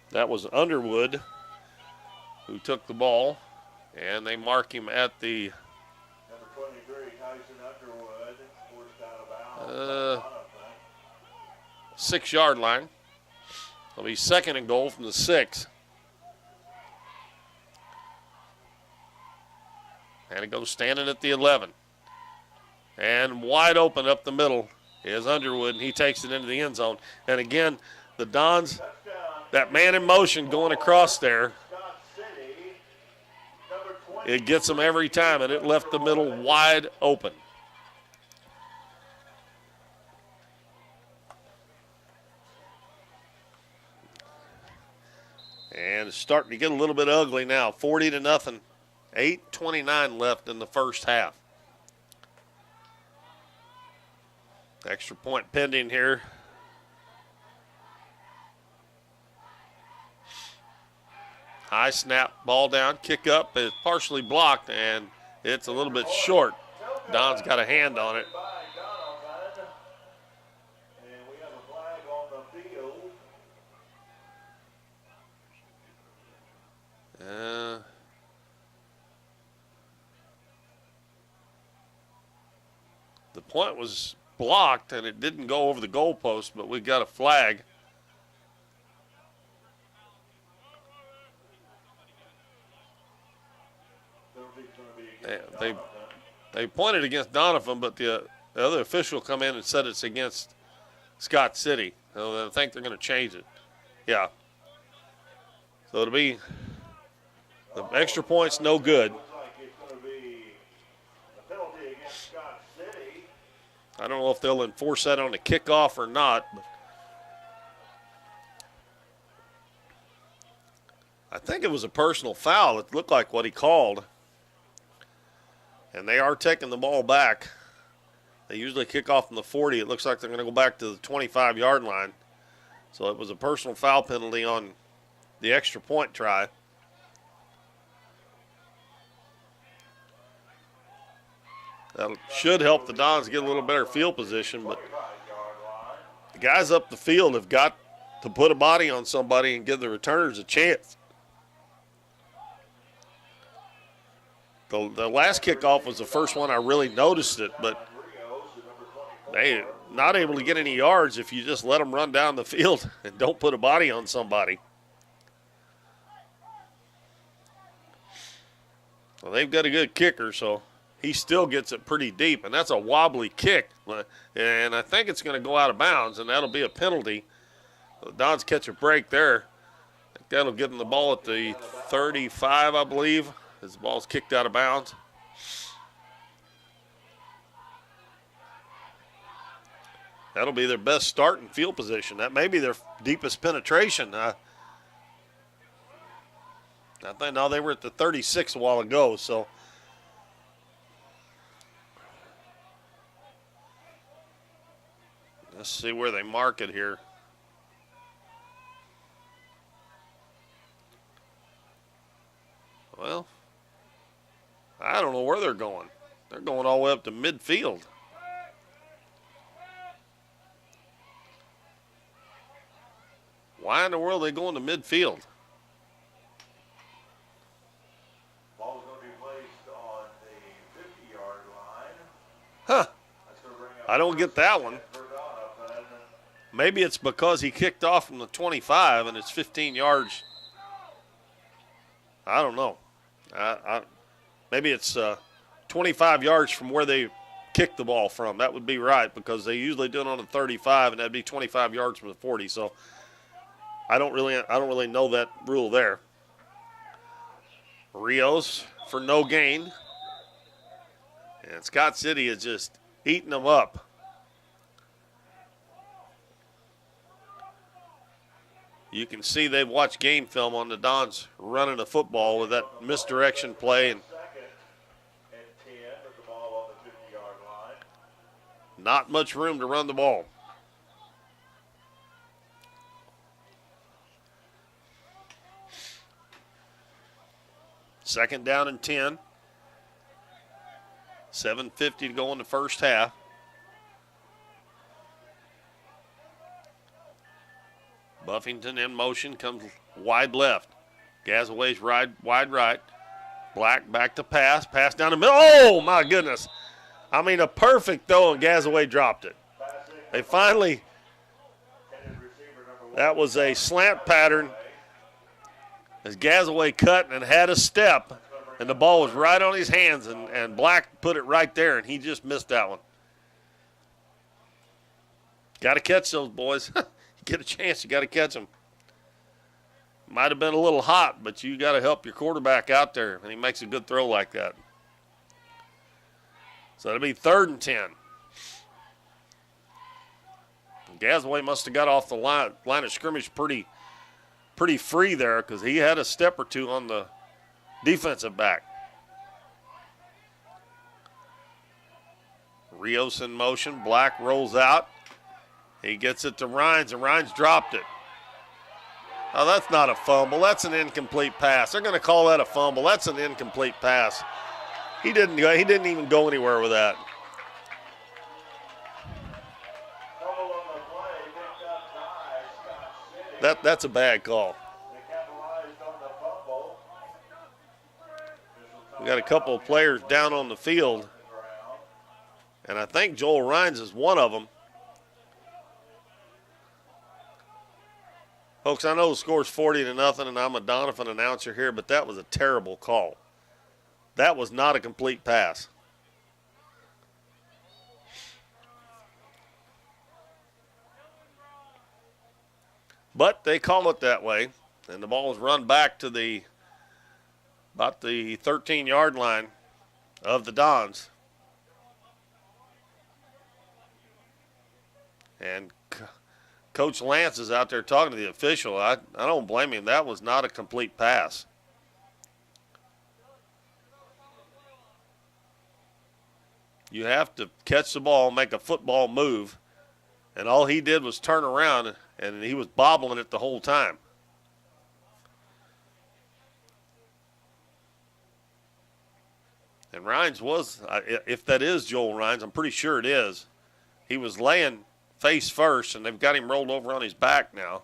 That was Underwood who took the ball, and they mark him at the number 23, Tyson Underwood, forced out of bounds. 6-yard line. It'll be 2nd and goal from the 6. And it goes standing at the 11. And wide open up the middle is Underwood, and he takes it into the end zone. And again, the Dons, that man in motion going across there, it gets them every time, and it left the middle wide open. And it's starting to get a little bit ugly now, 40-0 8:29 left in the first half. Extra point pending here. High snap, ball down, kick up. It's partially blocked, and it's a little bit short. Don's got a hand on it. And we have a flag on the field. The point was blocked, and it didn't go over the goalpost, but we got a flag. They pointed against Doniphan, but the other official come in and said it's against Scott City. So I think they're going to change it. Yeah. So it'll be the extra points, no good. Looks like it's going to be a penalty against Scott City. I don't know if they'll enforce that on the kickoff or not. But I think it was a personal foul. It looked like what he called. And they are taking the ball back. They usually kick off from the 40. It looks like they're going to go back to the 25-yard line. So it was a personal foul penalty on the extra point try. That should help the Dons get a little better field position, but the guys up the field have got to put a body on somebody and give the returners a chance. The last kickoff was the first one I really noticed it, but they not able to get any yards if you just let them run down the field and don't put a body on somebody. Well, they've got a good kicker, so he still gets it pretty deep, and that's a wobbly kick. And I think it's going to go out of bounds, and that'll be a penalty. The Dons catch a break there. I think that'll give them the ball at the 35, I believe, as the ball's kicked out of bounds. That'll be their best start in field position. That may be their deepest penetration. I think now they were at the 36 a while ago, so let's see where they mark it here. Well, I don't know where they're going. They're going all the way up to midfield. Why in the world are they going to midfield? Ball's going to be placed on the 50-yard line. Huh. That's going to bring up I don't get that one. for Doniphan. Maybe it's because he kicked off from the 25 and it's 15 yards. I don't know. Maybe it's 25 yards from where they kicked the ball from. That would be right because they usually do it on the 35, and that'd be 25 yards from the 40. So I don't really know that rule there. Rios for no gain, and Scott City is just eating them up. You can see they've watched game film on the Dons running the football with that misdirection play, and Second and 10 with the ball on the 50-yard line. not much room to run the ball. Second down and 10. 7:50 to go in the first half. Buffington in motion, comes wide left. Gazaway's wide right. Black back to pass. Pass down the middle. Oh, my goodness. I mean, a perfect throw, and Gazaway dropped it. They finally, that was a slant pattern as Gazaway cut and had a step, and the ball was right on his hands, and Black put it right there, and he just missed that one. Got to catch those, boys. Get a chance, you got to catch them. Might have been a little hot, but you got to help your quarterback out there when he makes a good throw like that. So it'll be 3rd and 10. Gazaway must have got off the line of scrimmage pretty free there because he had a step or two on the defensive back. Rios in motion. Black rolls out. He gets it to Rhines, and Rhines dropped it. Oh, that's not a fumble. That's an incomplete pass. They're going to call that a fumble. That's an incomplete pass. He didn't even go anywhere with that. That's a bad call. We got a couple of players down on the field, and I think Joel Rhines is one of them. Folks, I know the score's 40-0, and I'm a Doniphan announcer here, but that was a terrible call. That was not a complete pass. But they call it that way, and the ball is run back to about the 13-yard line of the Dons. And Coach Lance is out there talking to the official. I don't blame him. That was not a complete pass. You have to catch the ball, make a football move, and all he did was turn around, and he was bobbling it the whole time. And Rhines was, if that is Joel Rhines, I'm pretty sure it is. He was laying face first, and they've got him rolled over on his back now.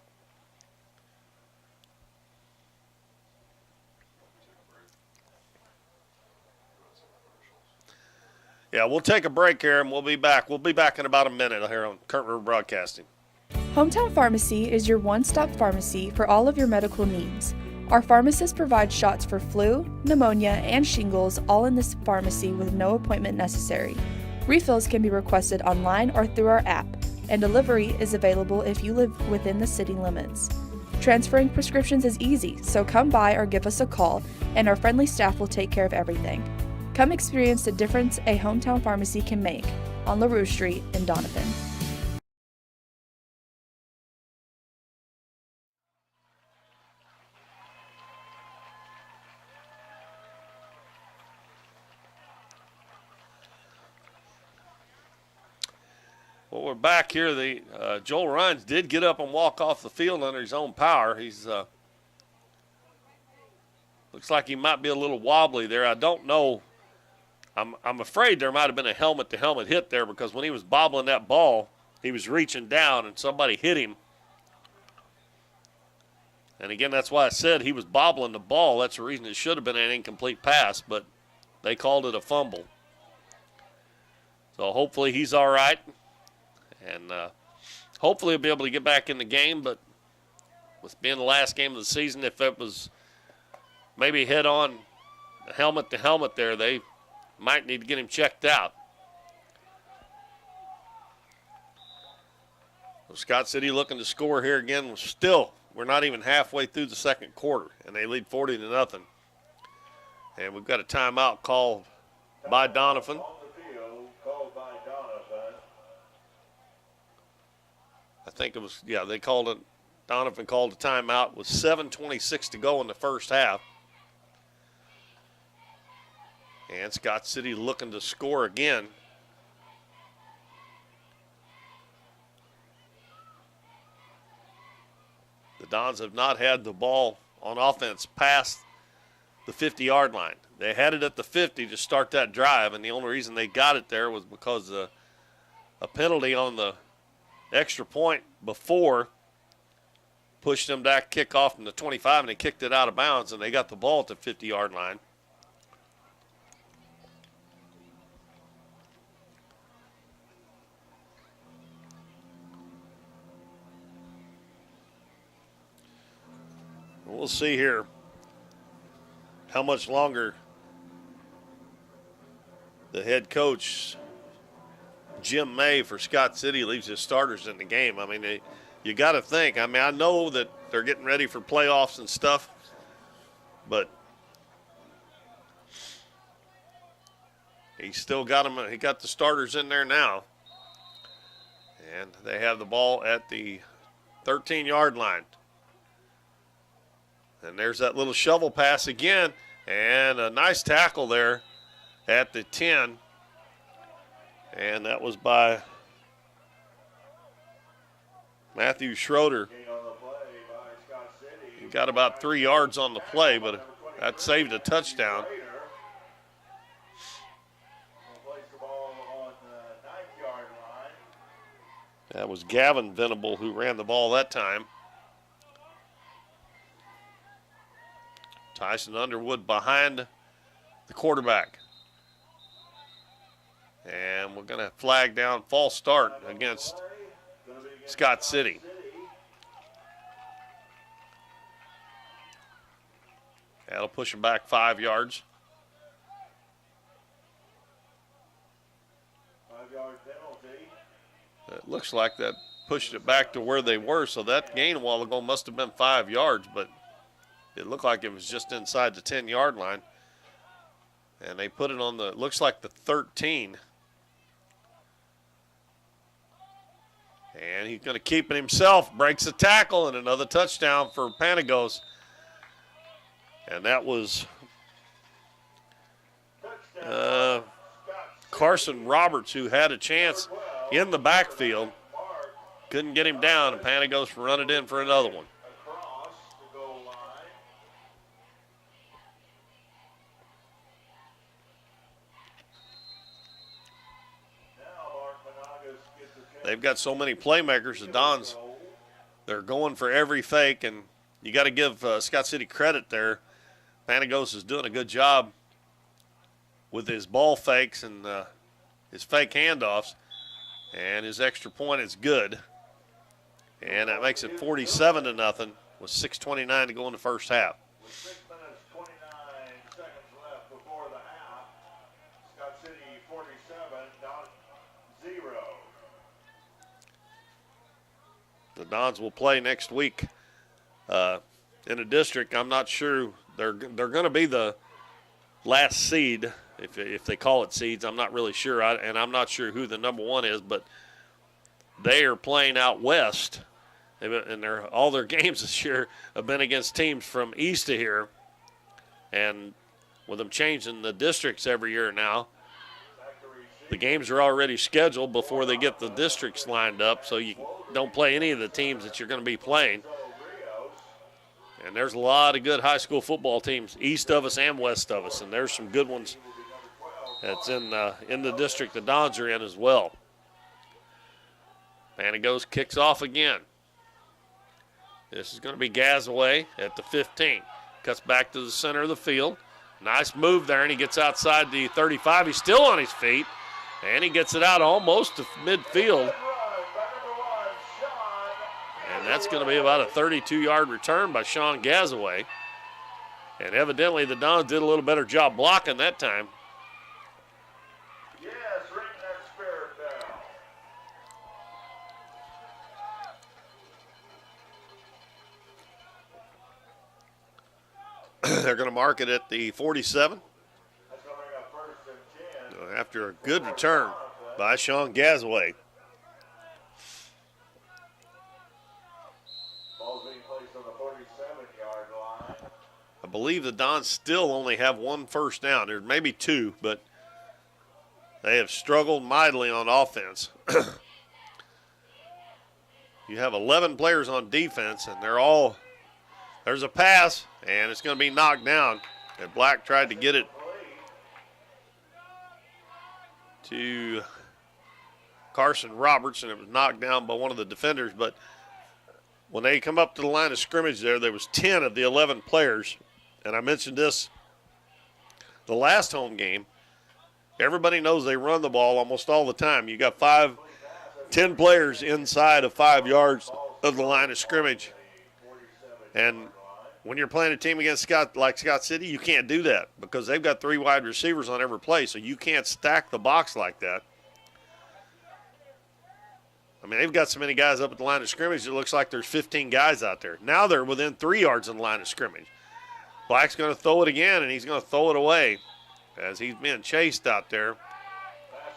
Yeah, we'll take a break here, and we'll be back. We'll be back in about a minute here on Current River Broadcasting. Hometown Pharmacy is your one-stop pharmacy for all of your medical needs. Our pharmacists provide shots for flu, pneumonia, and shingles all in this pharmacy with no appointment necessary. Refills can be requested online or through our app, and delivery is available if you live within the city limits. Transferring prescriptions is easy, so come by or give us a call, and our friendly staff will take care of everything. Come experience the difference a hometown pharmacy can make on LaRue Street in Doniphan. Well, we're back here. Joel Rhines did get up and walk off the field under his own power. He's looks like he might be a little wobbly there. I don't know. I'm afraid there might have been a helmet-to-helmet hit there, because when he was bobbling that ball, he was reaching down and somebody hit him. And again, that's why I said he was bobbling the ball. That's the reason it should have been an incomplete pass, but they called it a fumble. So hopefully he's all right. And hopefully he'll be able to get back in the game. But with being the last game of the season, if it was maybe head-on helmet-to-helmet there, they might need to get him checked out. Well, Scott City looking to score here again. Still, we're not even halfway through the second quarter, and they lead 40-0. And we've got a timeout called by Doniphan. I think it was, yeah, they called it. Doniphan called a timeout with 7:26 to go in the first half. And Scott City looking to score again. The Dons have not had the ball on offense past the 50-yard line. They had it at the 50 to start that drive, and the only reason they got it there was because a penalty on the extra point before pushed them back, kick off from the 25, and they kicked it out of bounds, and they got the ball at the 50-yard line. We'll see here how much longer the head coach, Jim May, for Scott City leaves his starters in the game. I mean, you got to think. I mean, I know that they're getting ready for playoffs and stuff, but he's still got them. He got the starters in there now, and they have the ball at the 13-yard line. And there's that little shovel pass again, and a nice tackle there at the 10 And that was by Matthew Schroeder. He got about 3 yards on the play, but that saved a touchdown. That was Gavin Venable who ran the ball that time. Tyson Underwood behind the quarterback. And we're going to flag down false start against Scott City. That'll push him back 5 yards. 5-yard penalty. It looks like that pushed it back to where they were, so that gain a while ago must have been 5 yards, but it looked like it was just inside the 10-yard line. And they put it on the, looks like the 13. And he's going to keep it himself, breaks a tackle, and another touchdown for Panagos. And that was Carson Roberts, who had a chance in the backfield. Couldn't get him down, and Panagos run it in for another one. They've got so many playmakers, the Dons. They're going for every fake, and you got to give Scott City credit there. Panagos is doing a good job with his ball fakes and his fake handoffs, and his extra point is good. And that makes it 47-0 with 6:29 to go in the first half. With 6 minutes, 29 seconds left before the half. Scott City 47, Don 0. The Dons will play next week in a district. I'm not sure they're going to be the last seed, if they call it seeds. I'm not really sure, and I'm not sure who the number one is, but they are playing out west, and all their games this year have been against teams from east of here, and with them changing the districts every year now, the games are already scheduled before they get the districts lined up, so you don't play any of the teams that you're going to be playing. And there's a lot of good high school football teams east of us and west of us, and there's some good ones that's in the district the Dons are in as well. Panagos kicks off again. This is going to be Gazaway at the 15. Cuts back to the center of the field. Nice move there, and he gets outside the 35. He's still on his feet, and he gets it out almost to midfield. And that's going to be about a 32-yard return by Sean Gazaway. And evidently the Dons did a little better job blocking that time. Yes, ring that spirit bell. They're going to mark it at the 47. That's going to bring up 1st and 10. After a good return by Sean Gazaway. Ball's being placed on the 47-yard line. I believe the Dons still only have 1 first down. There's maybe 2, but they have struggled mightily on offense. You have 11 players on defense, and there's a pass, and it's going to be knocked down. And Black tried to get it to Carson Roberts, and it was knocked down by one of the defenders. But when they come up to the line of scrimmage there was 10 of the 11 players. And I mentioned this the last home game. Everybody knows they run the ball almost all the time. You got 10 players inside of 5 yards of the line of scrimmage. And when you're playing a team against Scott City, you can't do that because they've got 3 wide receivers on every play, so you can't stack the box like that. I mean, they've got so many guys up at the line of scrimmage, it looks like there's 15 guys out there. Now they're within 3 yards of the line of scrimmage. Black's going to throw it again, and he's going to throw it away as he's being chased out there. Pass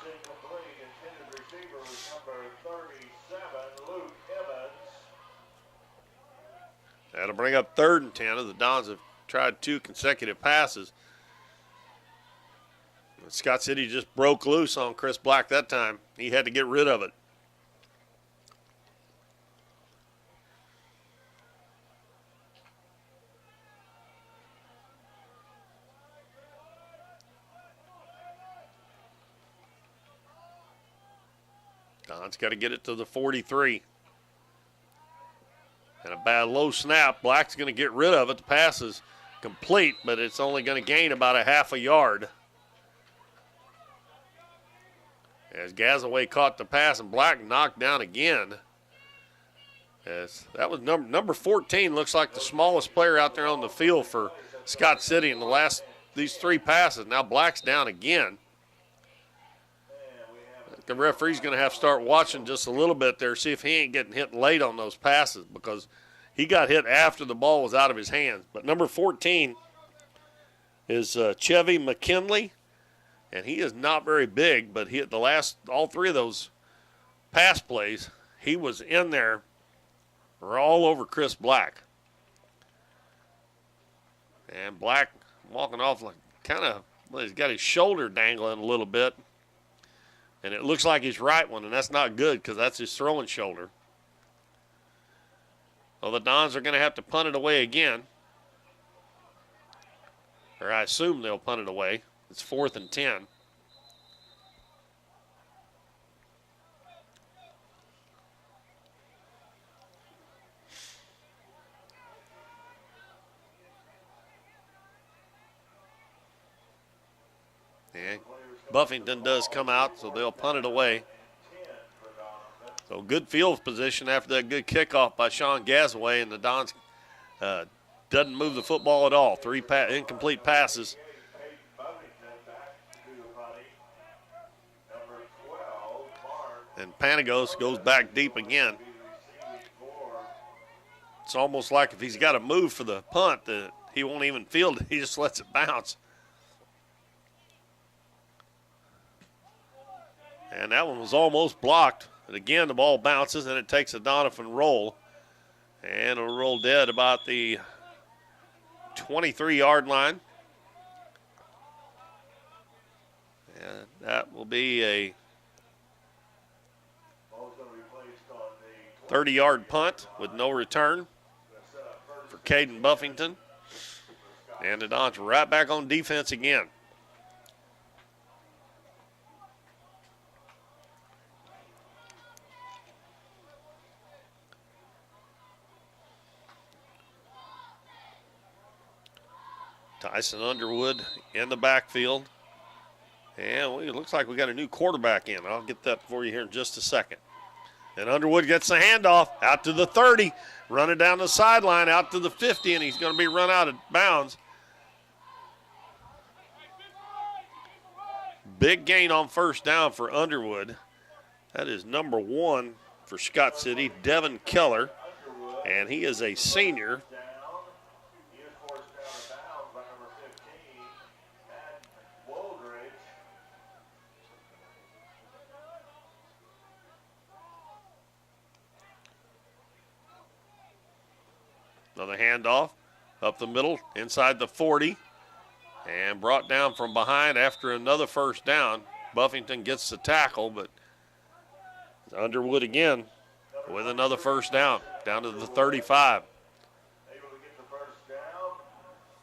incomplete. Intended receiver was number 37, Luke Evans. That'll bring up 3rd and 10 as the Dons have tried 2 consecutive passes. Scott City just broke loose on Chris Black that time. He had to get rid of it. Don's got to get it to the 43. And a bad low snap. Black's going to get rid of it. The pass is complete, but it's only going to gain about a half a yard. As Gazaway caught the pass and Black knocked down again. As that was number 14, looks like the smallest player out there on the field for Scott City in these 3 passes. Now Black's down again. The referee's going to have to start watching just a little bit there, see if he ain't getting hit late on those passes, because he got hit after the ball was out of his hands. But number 14 is Chevy McKinley, and he is not very big, but all 3 of those pass plays, he was in there all over Chris Black. And Black walking off like he's got his shoulder dangling a little bit. And it looks like his right one, and that's not good because that's his throwing shoulder. Well, the Dons are going to have to punt it away again. Or I assume they'll punt it away. It's 4th and 10. And Buffington does come out, so they'll punt it away. So good field position after that good kickoff by Sean Gazaway, and the Dons doesn't move the football at all. 3 incomplete passes. And Panagos goes back deep again. It's almost like if he's got to move for the punt, that he won't even field it. He just lets it bounce. And that one was almost blocked. And again, the ball bounces, and it takes a Doniphan roll. And it'll roll dead about the 23-yard line. And that will be a 30-yard punt with no return for Caden Buffington. And the Dons right back on defense again. Tyson Underwood in the backfield. And it looks like we got a new quarterback in. I'll get that for you here in just a second. And Underwood gets the handoff out to the 30, running down the sideline out to the 50, and he's going to be run out of bounds. Big gain on first down for Underwood. That is number 1 for Scott City, Devin Keller, and he is a senior. Another handoff up the middle, inside the 40, and brought down from behind after another first down. Buffington gets the tackle, but Underwood again with another first down to the 35. Able to get the first down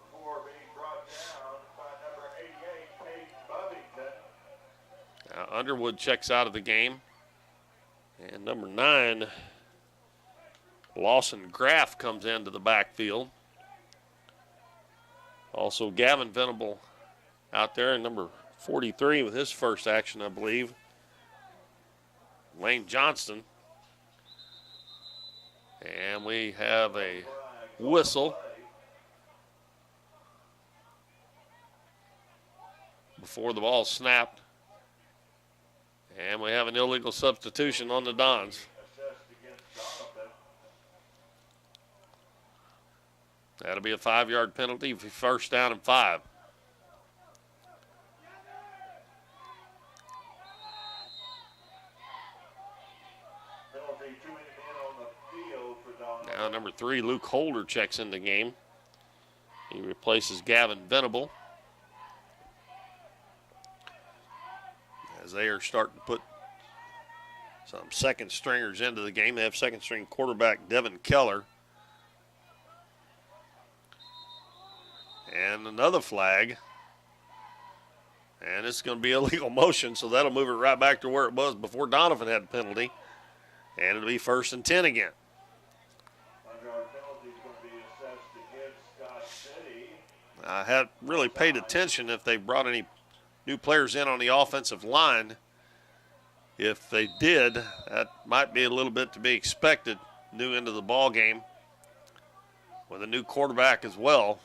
before being brought down by number 88, Caden Buffington. Now Underwood checks out of the game. And number 9, Lawson Graff comes into the backfield. Also Gavin Venable out there, and number 43 with his first action, I believe. Lane Johnston. And we have a whistle before the ball snapped. And we have an illegal substitution on the Dons. That'll be a 5-yard penalty for first down and 5. Now number 3, Luke Holder, checks in the game. He replaces Gavin Venable. as they are starting to put some second stringers into the game. They have second string quarterback Devin Keller. And another flag. And it's going to be illegal motion, so that'll move it right back to where it was before Doniphan had the penalty. And it'll be 1st and 10 again. I hadn't really paid attention if they brought any new players in on the offensive line. If they did, that might be a little bit to be expected. New into the ball game with a new quarterback as well.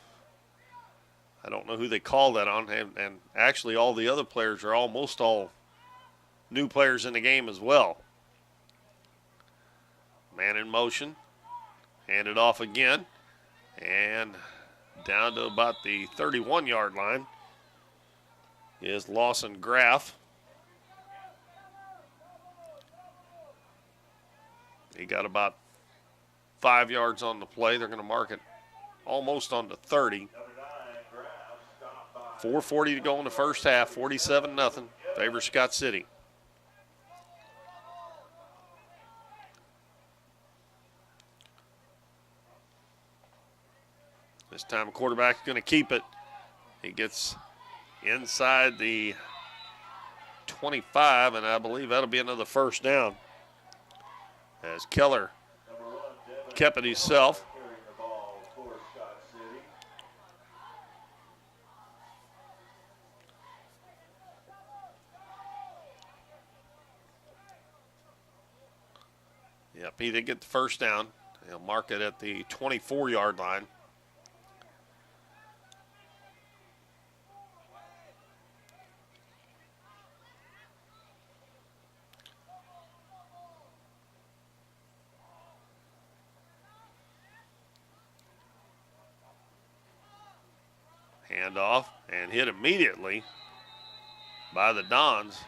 I don't know who they call that on, and actually all the other players are almost all new players in the game as well. Man in motion, hand it off again, and down to about the 31-yard line is Lawson Graff. He got about 5 yards on the play. They're going to mark it almost on the 30. 4:40 to go in the first half, 47-0, favor Scott City. This time, a quarterback's going to keep it. He gets inside the 25, and I believe that'll be another first down. As Keller kept it himself. Yep, he did get the first down. He'll mark it at the 24-yard line. Hand off and hit immediately by the Dons.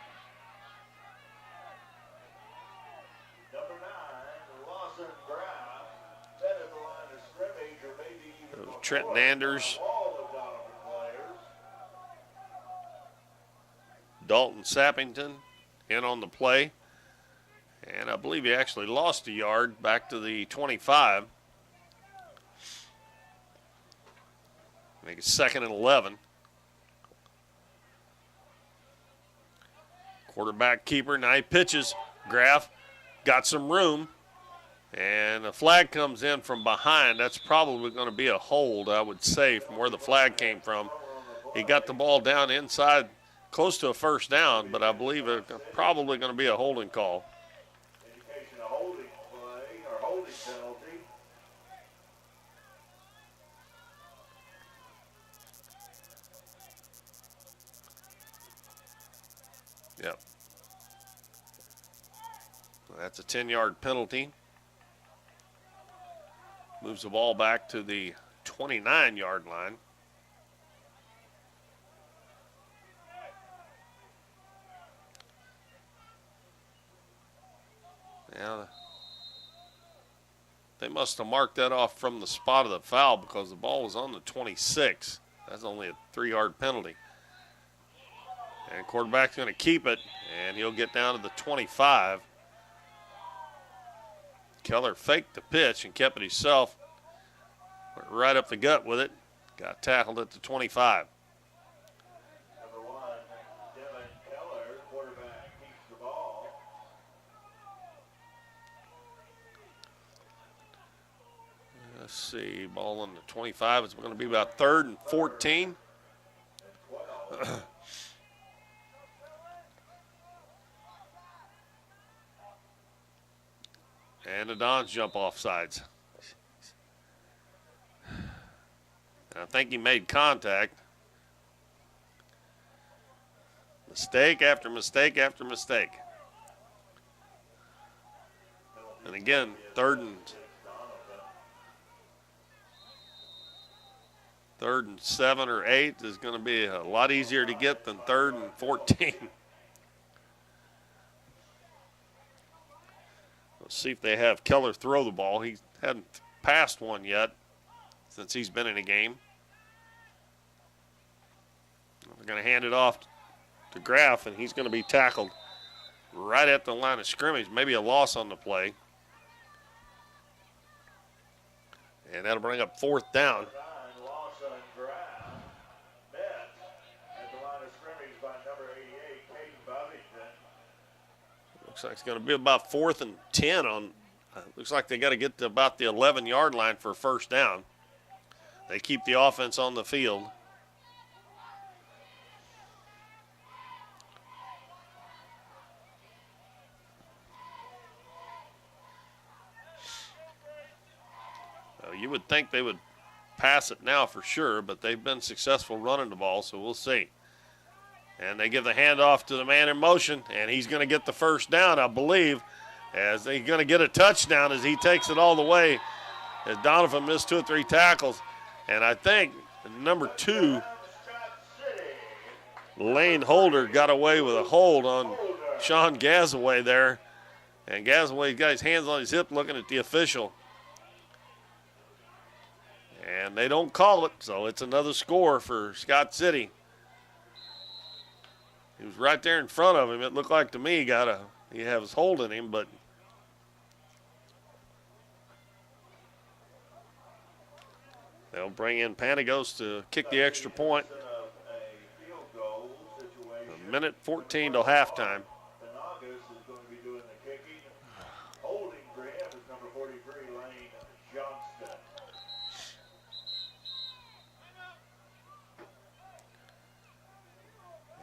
Trenton Anders, Dalton Sappington in on the play. And I believe he actually lost a yard back to the 25. Make it 2nd and 11. Quarterback keeper, now he pitches. Graff got some room. And a flag comes in from behind. That's probably going to be a hold, I would say, from where the flag came from. He got the ball down inside, close to a first down, but I believe it's probably going to be a holding call. Indication of holding play or holding penalty. Yep. That's a 10-yard penalty. Moves the ball back to the 29-yard line. Now, they must have marked that off from the spot of the foul because the ball was on the 26. That's only a 3-yard penalty. And quarterback's going to keep it, and he'll get down to the 25. Keller faked the pitch and kept it himself. Went right up the gut with it. Got tackled at the 25. Number 1, Devin Keller, quarterback, keeps the ball. Let's see, ball on the 25. It's going to be about 3rd and 14. And the Dons jump off sides. I think he made contact. Mistake after mistake after mistake. And again, 3rd and 7 or 8 is going to be a lot easier to get than 3rd and 14. Let's see if they have Keller throw the ball. He hadn't passed one yet since he's been in a game. They're going to hand it off to Graff, and he's going to be tackled right at the line of scrimmage. Maybe a loss on the play. And that'll bring up 4th down. Loss on Graff. Met at the line of scrimmage by number 88, Caden Bovington. Looks like it's going to be about 4th and 10 on. Looks like they got to get to about the 11-yard line for a first down. They keep the offense on the field. You would think they would pass it now for sure, but they've been successful running the ball, so we'll see. And they give the handoff to the man in motion, and he's going to get the first down, I believe, as they're going to get a touchdown as he takes it all the way, as Doniphan missed 2 or 3 tackles. And I think number 2, Lane Holder, got away with a hold on Sean Gazaway there. And Gazaway's got his hands on his hip looking at the official. And they don't call it, so it's another score for Scott City. He was right there in front of him. It looked like to me he had his hold in him, but they'll bring in Panagos to kick the extra point. 1:14 till halftime.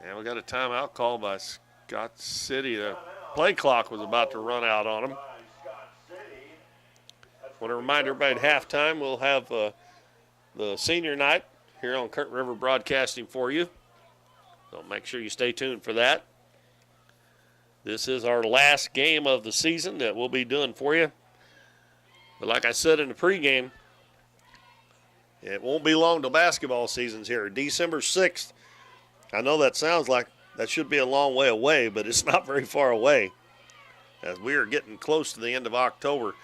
And we got a timeout call by Scott City. The play clock was about to run out on them. I want to remind everybody at halftime we'll have the senior night here on Curtin River Broadcasting for you. So make sure you stay tuned for that. This is our last game of the season that we'll be doing for you. But like I said in the pregame, it won't be long till basketball season's here. December 6th. I know that sounds like that should be a long way away, but it's not very far away, as we are getting close to the end of October.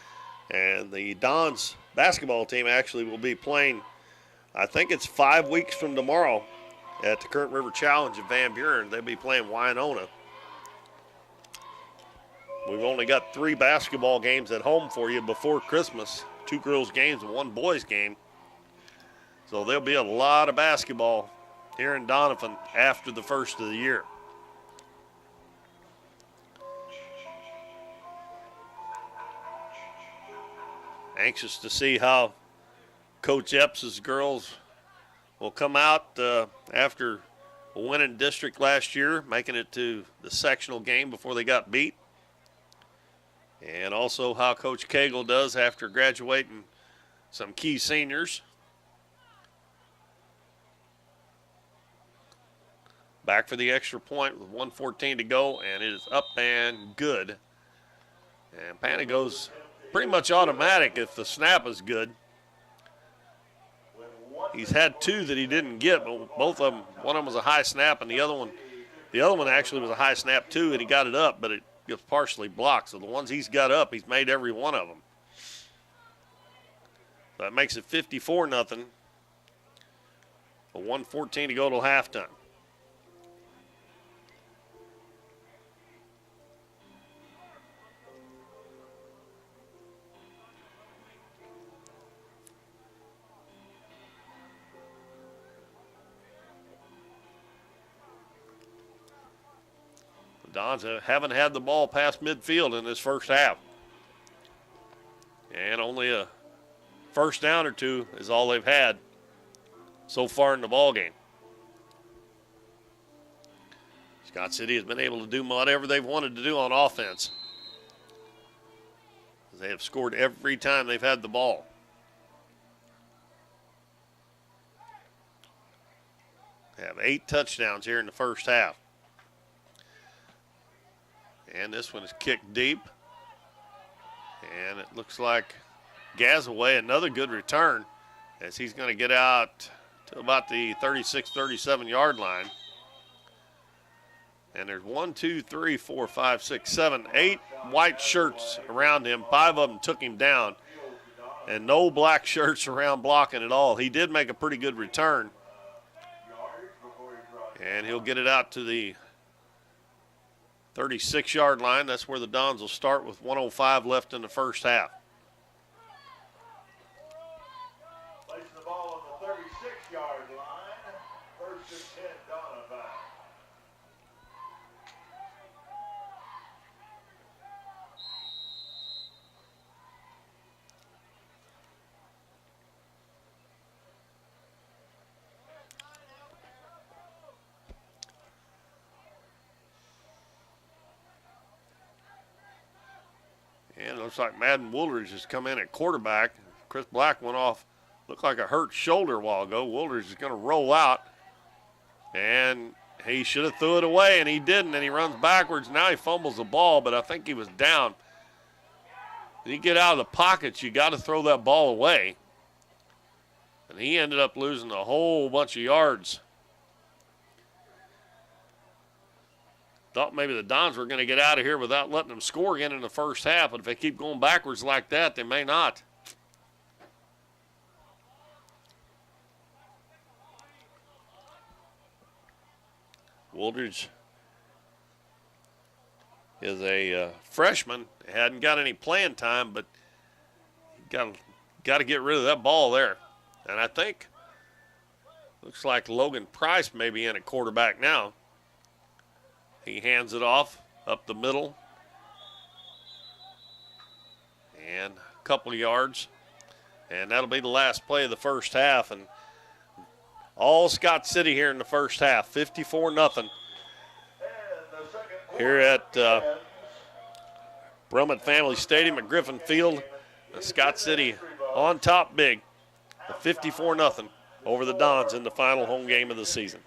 And the Dons basketball team actually will be playing, I think it's 5 weeks from tomorrow, at the Current River Challenge in Van Buren. They'll be playing Winona. We've only got 3 basketball games at home for you before Christmas, 2 girls games and 1 boys game. So there'll be a lot of basketball here in Doniphan after the first of the year. Anxious to see how Coach Epps' girls will come out after winning district last year, making it to the sectional game before they got beat. And also how Coach Cagle does after graduating some key seniors. Back for the extra point with 1:14 to go, and it is up and good. And Panagos pretty much automatic if the snap is good. He's had 2 that he didn't get, but both of them, one of them was a high snap, and the other one actually was a high snap too, and he got it up, but it was partially blocked. So the ones he's got up, he's made every one of them. So that makes it 54-0. 1:14 to go till halftime. Dons haven't had the ball past midfield in this first half. And only a first down or 2 is all they've had so far in the ball game. Scott City has been able to do whatever they've wanted to do on offense. They have scored every time they've had the ball. They have 8 touchdowns here in the first half. And this one is kicked deep. And it looks like Gazaway, another good return, as he's going to get out to about the 36, 37-yard line. And there's 1, 2, 3, 4, 5, 6, 7, 8 white shirts around him. 5 of them took him down. And no black shirts around blocking at all. He did make a pretty good return. And he'll get it out to the 36-yard line. That's where the Dons will start with 1:05 left in the first half. Placing the ball on the 36-yard line. First and 10, Doniphan. And it looks like Madden Woolridge has come in at quarterback. Chris Black went off, looked like a hurt shoulder a while ago. Woolridge is going to roll out. And he should have threw it away, and he didn't, and he runs backwards. Now he fumbles the ball, but I think he was down. When you get out of the pockets, you got to throw that ball away. And he ended up losing a whole bunch of yards. Thought maybe the Dons were going to get out of here without letting them score again in the first half, but if they keep going backwards like that, they may not. Woolridge is a freshman. Hadn't got any playing time, but got to get rid of that ball there. And I think looks like Logan Price may be in at quarterback now. He hands it off up the middle. And a couple of yards. And that'll be the last play of the first half. And all Scott City here in the first half, 54-0. Here at Brummett Family Stadium at Griffin Field. Scott City on top big, 54-0 over the Dons in the final home game of the season.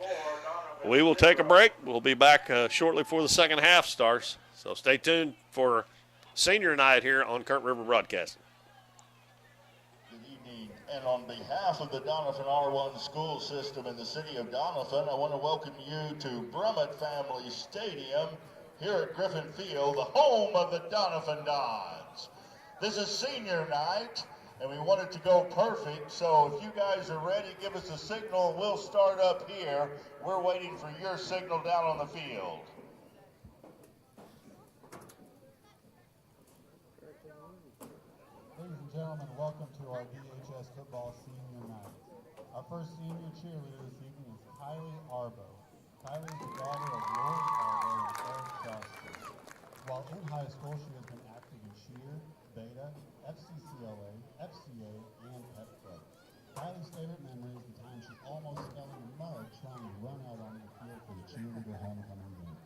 We will take a break. We'll be back shortly before the second half starts. So stay tuned for senior night here on Current River Broadcasting. Good evening. And on behalf of the Doniphan R1 school system in the city of Doniphan, I want to welcome you to Brummett Family Stadium here at Griffin Field, the home of the Doniphan Dons. This is senior night, and we want it to go perfect, so if you guys are ready, give us a signal and we'll start up here. We're waiting for your signal down on the field. Ladies and gentlemen, welcome to our DHS football senior night. Our first senior cheerleader this evening is Kylie Arbo. Kylie is the daughter of Lord Arbo and Eric Johnston. While in high school, she has been active in cheer, beta, FCCLA, FCA, and Pep Club. Kylie's favorite memory is the time she almost fell in the mud trying to run out onto the field for the cheerleader homecoming games.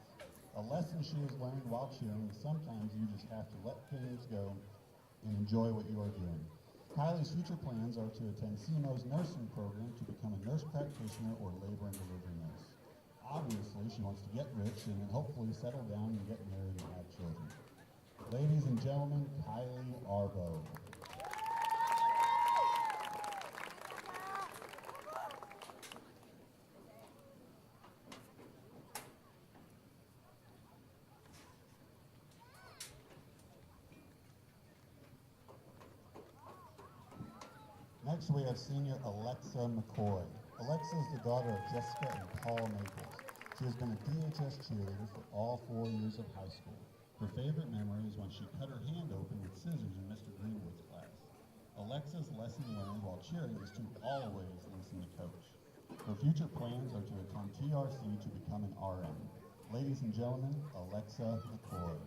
A lesson she has learned while cheering is sometimes you just have to let things go and enjoy what you are doing. Kylie's future plans are to attend CMO's nursing program to become a nurse practitioner or labor and delivery nurse. Obviously, she wants to get rich and then hopefully settle down and get married and have children. Ladies and gentlemen, Kylie Arbo. Next, we have senior Alexa McCoy. Alexa is the daughter of Jessica and Paul Maples. She has been a DHS cheerleader for all 4 years of high school. Her favorite memory is when she cut her hand open with scissors in Mr. Greenwood's class. Alexa's lesson learned while cheering is to always listen to coach. Her future plans are to attend TRC to become an RN. Ladies and gentlemen, Alexa McCoy.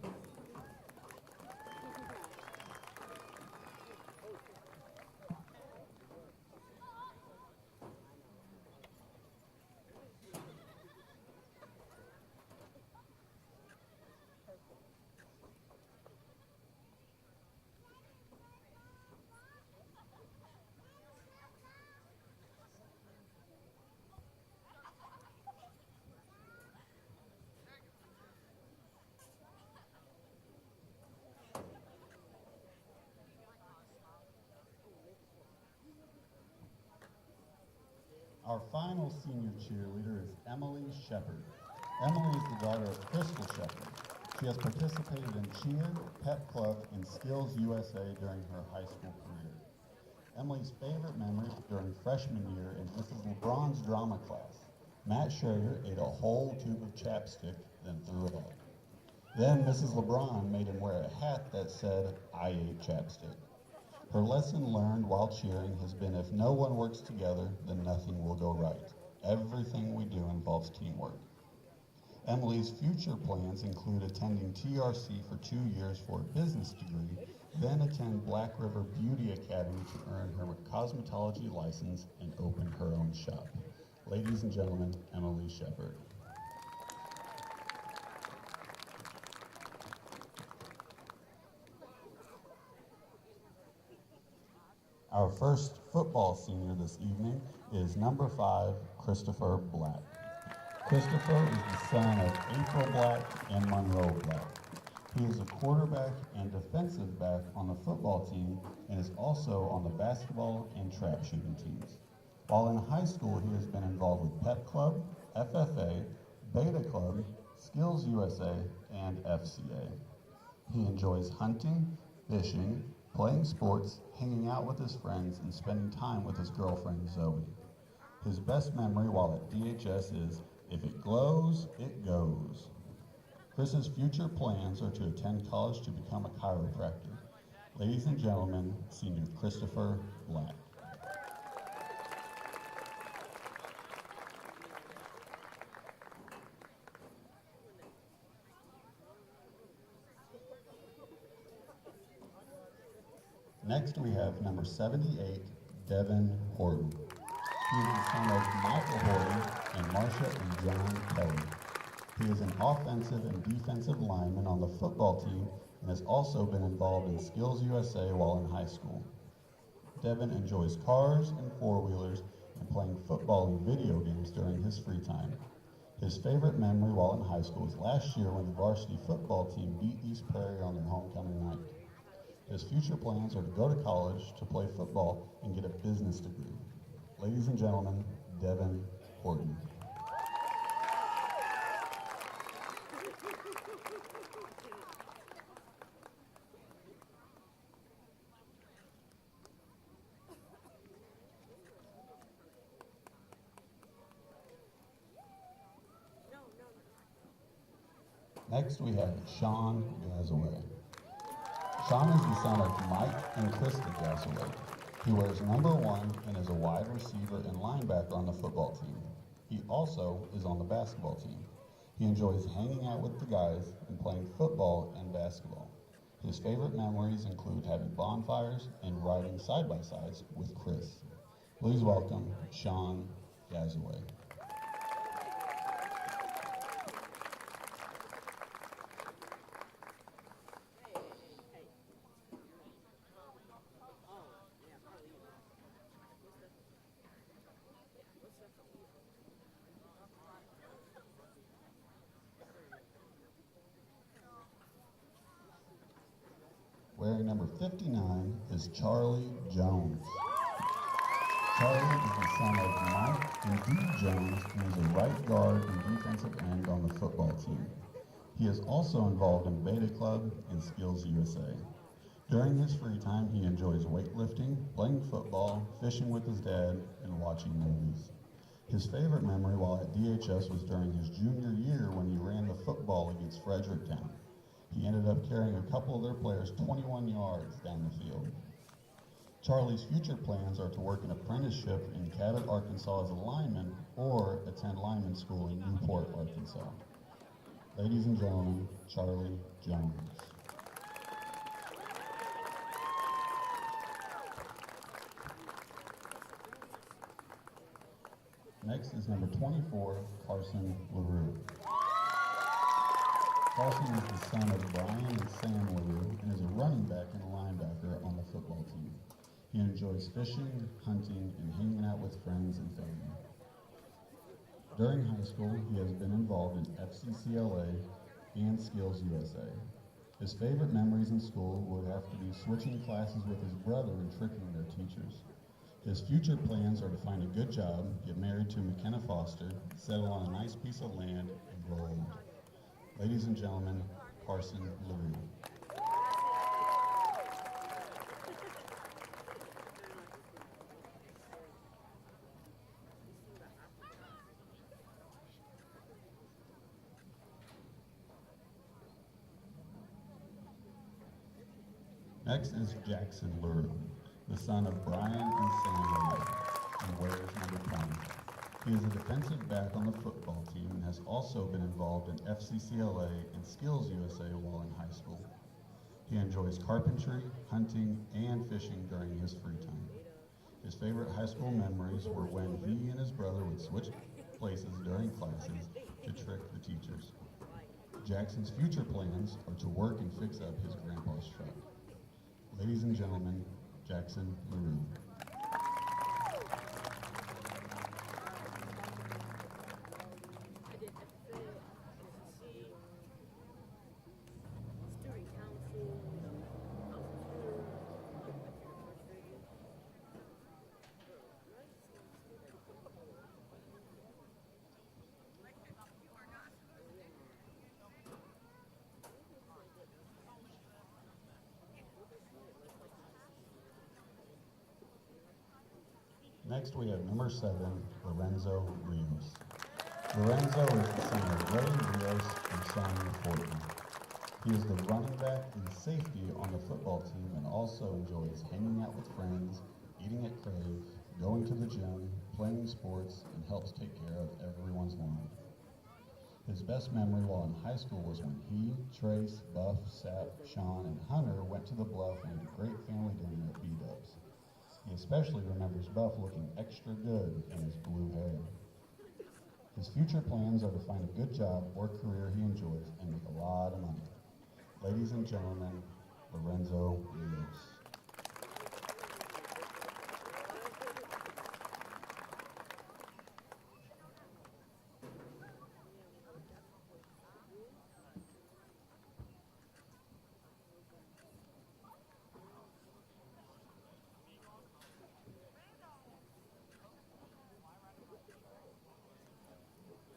Our final senior cheerleader is Emily Shepard. Emily is the daughter of Crystal Shepard. She has participated in cheer, pep club, and Skills USA during her high school career. Emily's favorite memory during freshman year in Mrs. LeBron's drama class. Matt Schroeder ate a whole tube of chapstick, then threw it up. Then Mrs. LeBron made him wear a hat that said, "I ate chapstick." Her lesson learned while cheering has been if no one works together, then nothing will go right. Everything we do involves teamwork. Emily's future plans include attending TRC for 2 years for a business degree, then attend Black River Beauty Academy to earn her cosmetology license and open her own shop. Ladies and gentlemen, Emily Shepard. Our first football senior this evening is number 5, Christopher Black. Christopher is the son of April Black and Monroe Black. He is a quarterback and defensive back on the football team and is also on the basketball and trap shooting teams. While in high school, he has been involved with Pep Club, FFA, Beta Club, Skills USA, and FCA. He enjoys hunting, fishing, playing sports, hanging out with his friends, and spending time with his girlfriend, Zoe. His best memory while at DHS is, "If it glows, it goes." Chris's future plans are to attend college to become a chiropractor. Ladies and gentlemen, Senior Christopher Black. Next we have number 78, Devin Horton. He is the son of Michael Horton and Marsha and John Kelly. He is an offensive and defensive lineman on the football team and has also been involved in Skills USA while in high school. Devin enjoys cars and four-wheelers and playing football and video games during his free time. His favorite memory while in high school was last year when the varsity football team beat East Prairie on their homecoming night. His future plans are to go to college, to play football, and get a business degree. Ladies and gentlemen, Devin Horton. Next we have Sean Gazaway. Sean is the son of Mike and Krista Gazaway. He wears number 1 and is a wide receiver and linebacker on the football team. He also is on the basketball team. He enjoys hanging out with the guys and playing football and basketball. His favorite memories include having bonfires and riding side-by-sides with Chris. Please welcome Sean Gazaway. Wearing number 59 is Charlie Jones. Charlie is the son of Mike and Dee Jones and is a right guard and defensive end on the football team. He is also involved in Beta Club and Skills USA. During his free time, he enjoys weightlifting, playing football, fishing with his dad, and watching movies. His favorite memory while at DHS was during his junior year when he ran the football against Fredericktown. He ended up carrying a couple of their players 21 yards down the field. Charlie's future plans are to work an apprenticeship in Cabot, Arkansas as a lineman or attend lineman school in Newport, Arkansas. Ladies and gentlemen, Charlie Jones. Next is number 24, Carson LaRue. Carson is the son of Brian and Sam LaRue and is a running back and a linebacker on the football team. He enjoys fishing, hunting, and hanging out with friends and family. During high school, he has been involved in FCCLA and Skills USA. His favorite memories in school would have to be switching classes with his brother and tricking their teachers. His future plans are to find a good job, get married to McKenna Foster, settle on a nice piece of land, and grow old. Ladies and gentlemen, Carson LaRue. Next is Jackson LaRue, the son of Brian and Sam LaRue, and wears number 20. He is a defensive back on the football team and has also been involved in FCCLA and Skills USA while in high school. He enjoys carpentry, hunting, and fishing during his free time. His favorite high school memories were when he and his brother would switch places during classes to trick the teachers. Jackson's future plans are to work and fix up his grandpa's truck. Ladies and gentlemen, Jackson LaRue. Next, we have number 7, Lorenzo Rios. Lorenzo is the son of Ray Rios and Sonia Fortin. He is the running back and safety on the football team and also enjoys hanging out with friends, eating at Crave, going to the gym, playing sports, and helps take care of everyone's lawn. His best memory while in high school was when he, Trace, Buff, Sap, Sean, and Hunter went to the Bluff and had a great family dinner at B-Dubs. He especially remembers Buff looking extra good in his blue hair. His future plans are to find a good job or career he enjoys and make a lot of money. Ladies and gentlemen, Lorenzo Rios.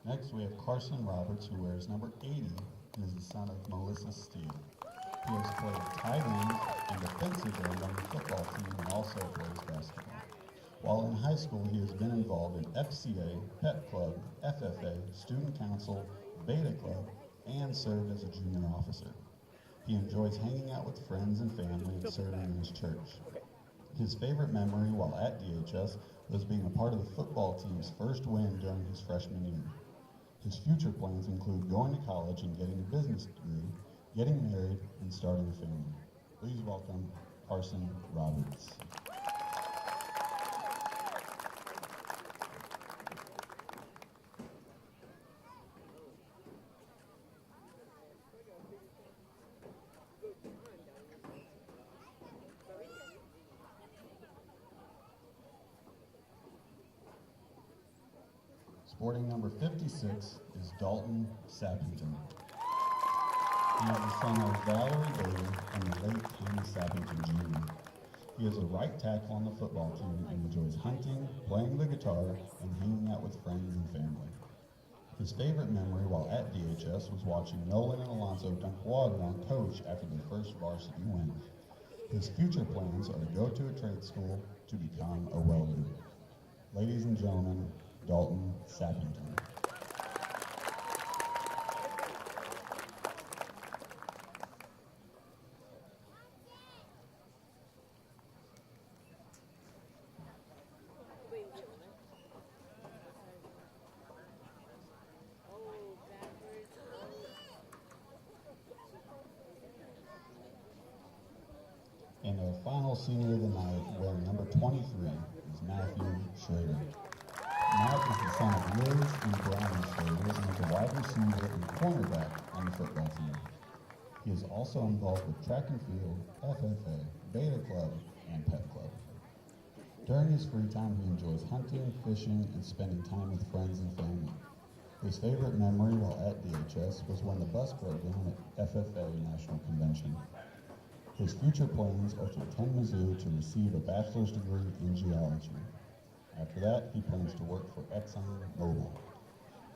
Next, we have Carson Roberts, who wears number 80 and is the son of Melissa Steele. He has played tight end and defensive end on the football team and also plays basketball. While in high school, he has been involved in FCA, Pep Club, FFA, Student Council, Beta Club, and served as a junior officer. He enjoys hanging out with friends and family and serving in his church. His favorite memory while at DHS was being a part of the football team's first win during his freshman year. His future plans include going to college and getting a business degree, getting married, and starting a family. Please welcome Carson Roberts. Sporting number 56 is Dalton Sappington. He is the son of Valerie Bader and the late Tommy Sappington Jr. He is a right tackle on the football team and enjoys hunting, playing the guitar, and hanging out with friends and family. His favorite memory while at DHS was watching Nolan and Alonso dunk water on Coach after their first varsity win. His future plans are to go to a trade school to become a welder. Ladies and gentlemen, Dalton Sappington. And our final senior of the night, wearing number 23, is Matthew Schrader. Matt is the son of Liz and Brian Schrader and is a wide receiver and cornerback on the football team. He is also involved with track and field, FFA, Beta Club, and Pep Club. During his free time, he enjoys hunting, fishing, and spending time with friends and family. His favorite memory while at DHS was when the bus broke down at FFA National Convention. His future plans are to attend Mizzou to receive a bachelor's degree in geology. After that, he plans to work for Exxon Mobil.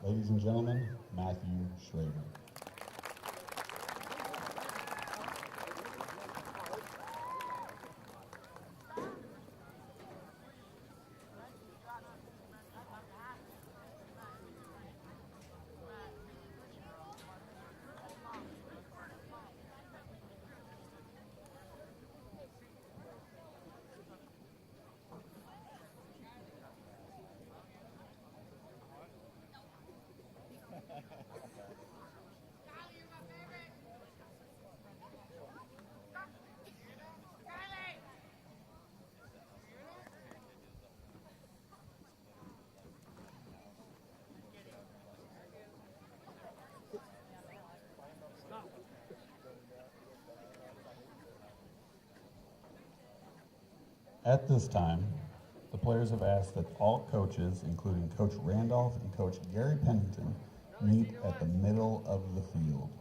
Ladies and gentlemen, Matthew Schrader. At this time, the players have asked that all coaches, including Coach Randolph and Coach Gary Pennington, meet at the middle of the field.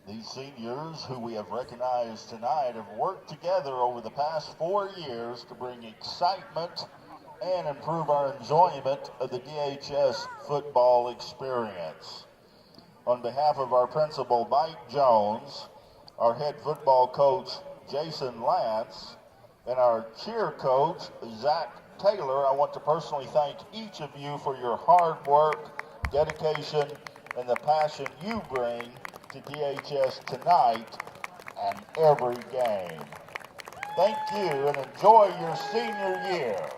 These seniors, who we have recognized tonight, have worked together over the past 4 years to bring excitement and improve our enjoyment of the DHS football experience. On behalf of our principal, Mike Jones, our head football coach, Jason Lance, and our cheer coach, Zach Taylor, I want to personally thank each of you for your hard work, dedication, and the passion you bring to DHS tonight and every game. Thank you and enjoy your senior year.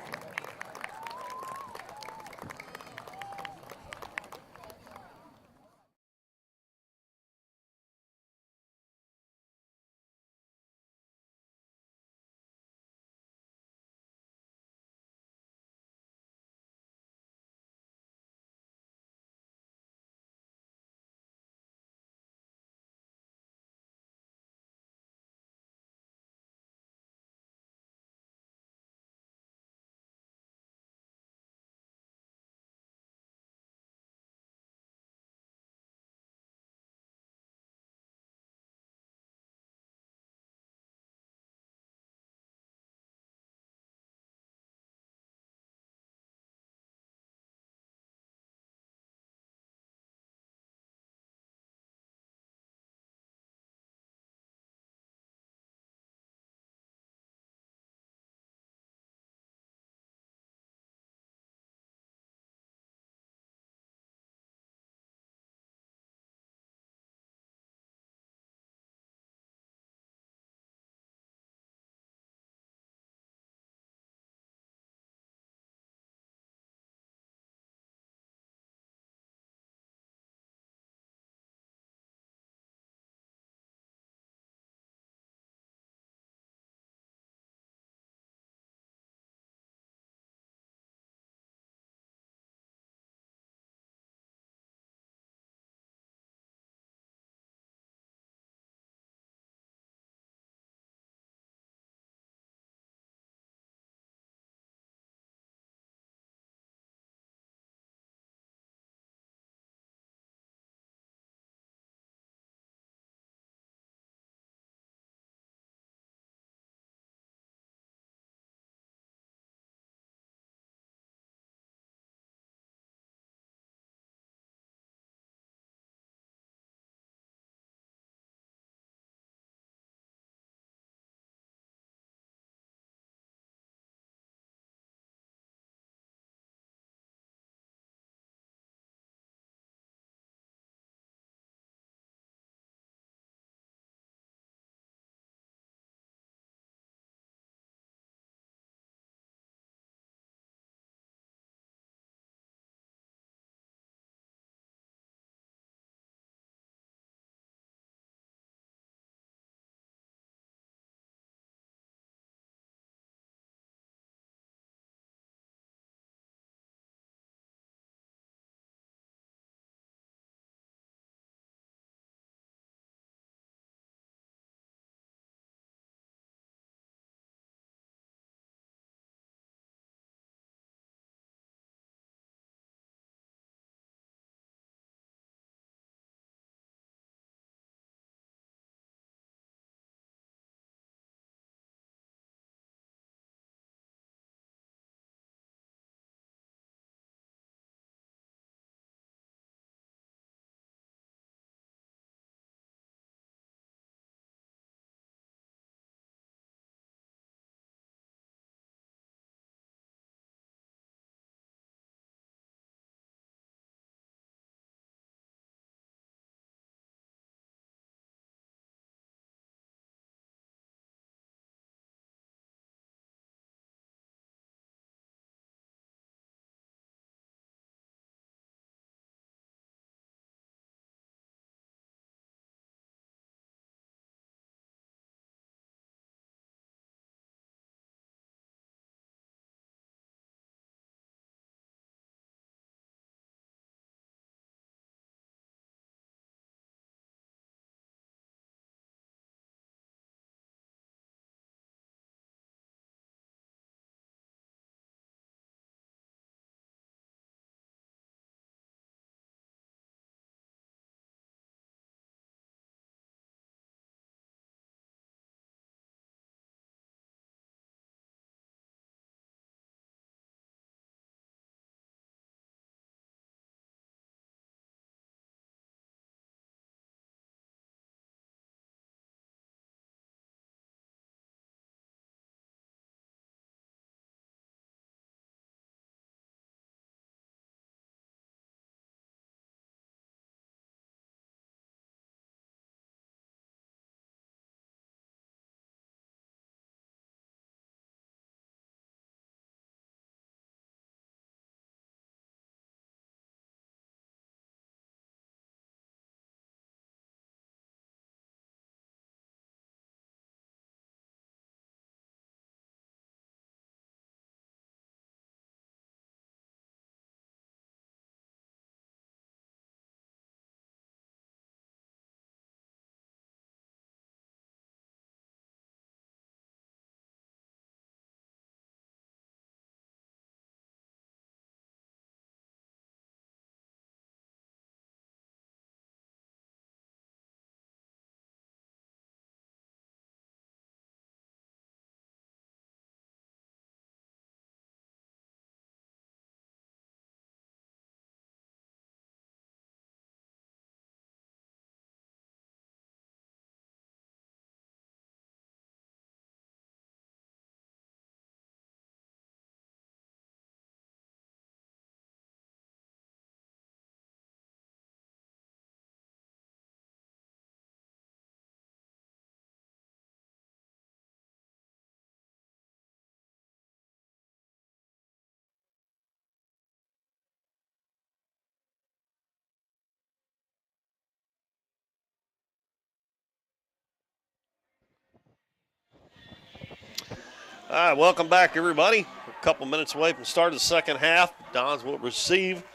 All right, welcome back, everybody. A couple minutes away from the start of the second half. Dons will receive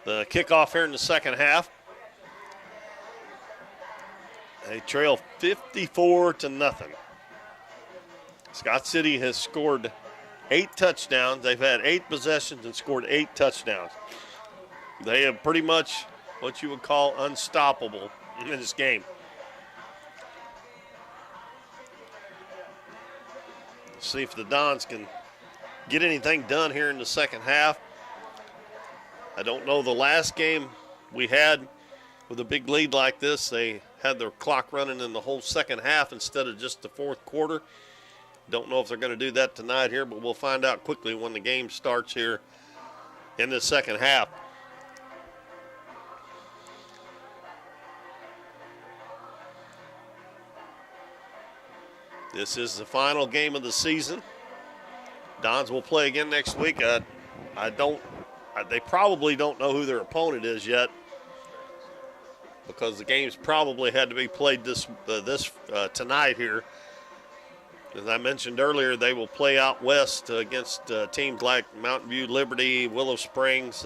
the kickoff here in the second half. They trail 54-0. Scott City has scored 8 touchdowns. They've had 8 possessions and scored 8 touchdowns. They have pretty much what you would call unstoppable in this game. Let's see if the Dons can get anything done here in the second half. I don't know the last game we had with a big lead like this. They had their clock running in the whole second half instead of just the fourth quarter. Don't know if they're going to do that tonight here, but we'll find out quickly when the game starts here in the second half. This is the final game of the season. Dons will play again next week. They probably don't know who their opponent is yet because the games probably had to be played tonight here. As I mentioned earlier, they will play out west against teams like Mountain View, Liberty, Willow Springs,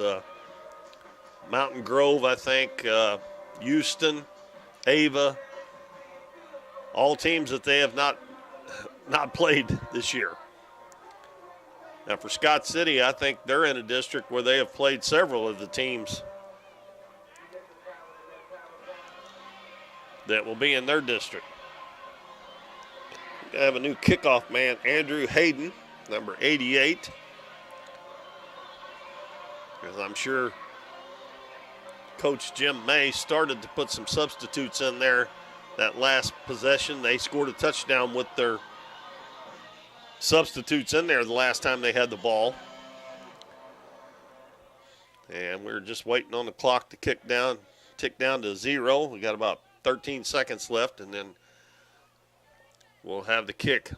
Mountain Grove, I think, Houston, Ava, all teams that they have not played this year. Now for Scott City, I think they're in a district where they have played several of the teams that will be in their district. We have a new kickoff man, Andrew Hayden, number 88. Because I'm sure Coach Jim May started to put some substitutes in there that last possession. They scored a touchdown with their substitutes in there the last time they had the ball. And we're just waiting on the clock to tick down to 0. We got about 13 seconds left, and then we'll have the kick.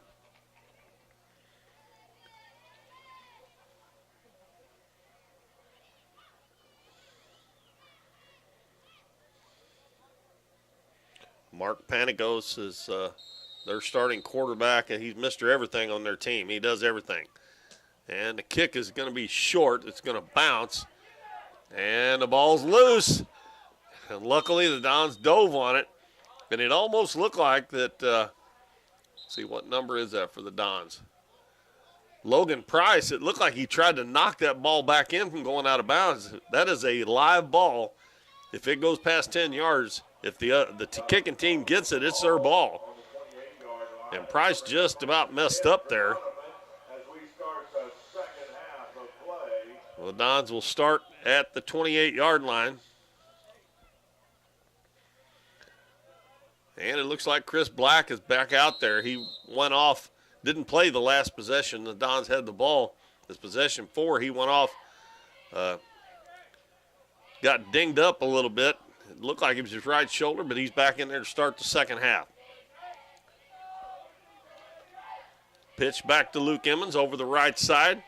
Mark Panagos is their starting quarterback, and he's Mr. Everything on their team. He does everything. And the kick is going to be short. It's going to bounce. And the ball's loose. And luckily the Dons dove on it. And it almost looked like that, see what number is that for the Dons? Logan Price, it looked like he tried to knock that ball back in from going out of bounds. That is a live ball. If it goes past 10 yards, if the kicking team gets it, it's their ball. And Price just about messed up there. Well, the Dons will start at the 28-yard line. And it looks like Chris Black is back out there. He went off, didn't play the last possession. The Dons had the ball. This possession 4, he went off, got dinged up a little bit. It looked like it was his right shoulder, but he's back in there to start the second half. Pitch back to Luke Emmons over the right side.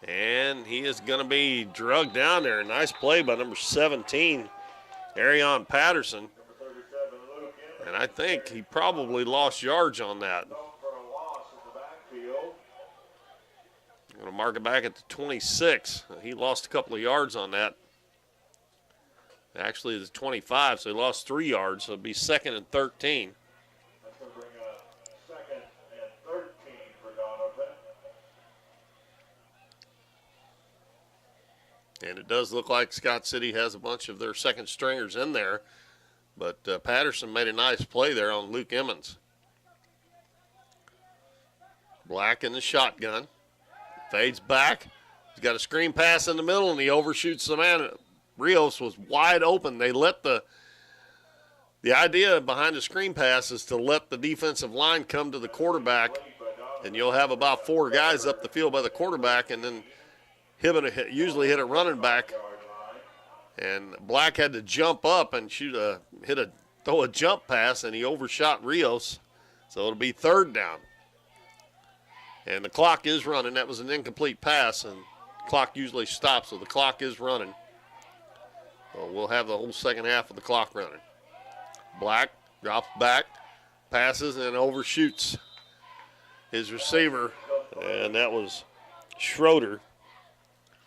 And he is going to be drugged down there. Nice play by number 17, Arion Patterson. And I think he probably lost yards on that. I'm going to mark it back at the 26. He lost a couple of yards on that. Actually, it's 25, so he lost 3 yards. So it'll be 2nd and 13. That's going to bring a 2nd and 13 for Doniphan. And it does look like Scott City has a bunch of their second stringers in there. But Patterson made a nice play there on Luke Emmons. Black in the shotgun. Fades back. He's got a screen pass in the middle, and he overshoots the man. Rios was wide open. They let the idea behind the screen pass is to let the defensive line come to the quarterback, and you'll have about 4 guys up the field by the quarterback, and then usually hit a running back. And Black had to jump up and throw a jump pass, and he overshot Rios. So it'll be 3rd down. And the clock is running. That was an incomplete pass, and the clock usually stops, so the clock is running. So we'll have the whole second half of the clock running. Black drops back, passes, and overshoots his receiver, and that was Schroeder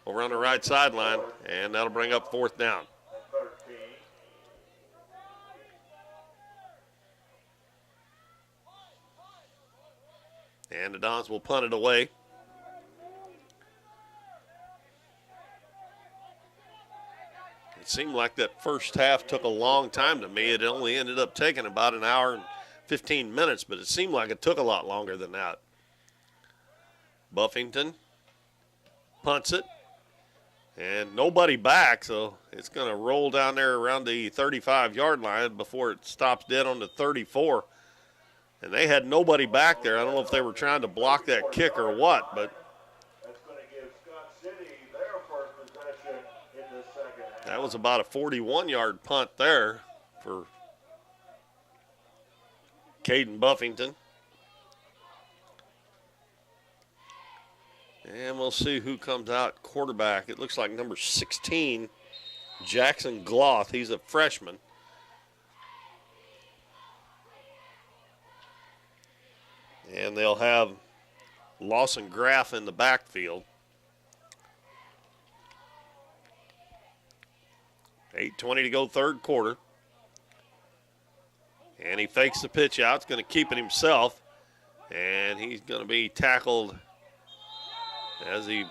over on the right sideline, and that'll bring up 4th down. And the Dons will punt it away. It seemed like that first half took a long time to me. It only ended up taking about an hour and 15 minutes, but it seemed like it took a lot longer than that. Buffington punts it, and nobody back, so it's going to roll down there around the 35-yard line before it stops dead on the 34. And they had nobody back there. I don't know if they were trying to block that kick or what, but That's going to give Scott City their first possession in the second half. that was about a 41-yard punt there for Caden Buffington. And we'll see who comes out quarterback. It looks like number 16, Jackson Gloth. He's a freshman. And they'll have Lawson Graff in the backfield. 8:20 to go, third quarter. And he fakes the pitch out. It's going to keep it himself. And he's going to be tackled as he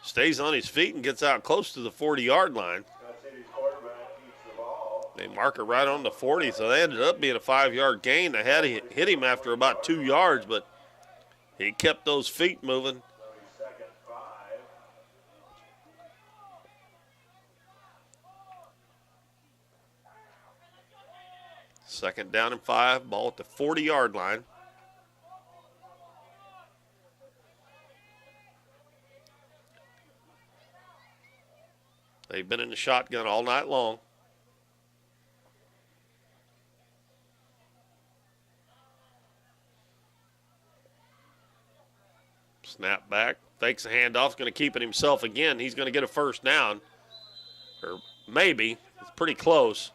stays on his feet and gets out close to the 40-yard line. Scott City's quarterback keeps the ball. They mark it right on the 40, so they ended up being a 5-yard gain. They had to hit him after about 2 yards, but he kept those feet moving. So he's second 5. Second down and 5, ball at the 40-yard line. They've been in the shotgun all night long. Snap back, fakes the handoff, going to keep it himself again. He's going to get a first down, or maybe. It's pretty close.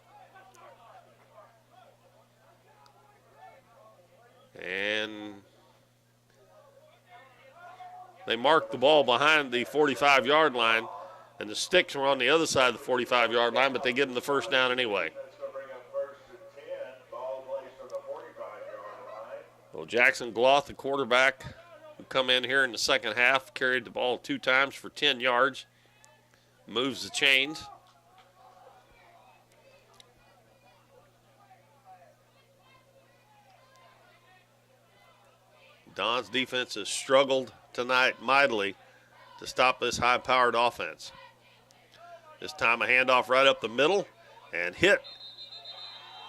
And they marked the ball behind the 45-yard line, and the sticks were on the other side of the 45-yard line, but they give them the first down anyway. That's going to bring up first and 10. Ball placed on the 45-yard line. Well, Jackson Gloth, the quarterback, who come in here in the second half, carried the ball 2 times for 10 yards, moves the chains. Don's defense has struggled tonight mightily to stop this high-powered offense. This time a handoff right up the middle and hit.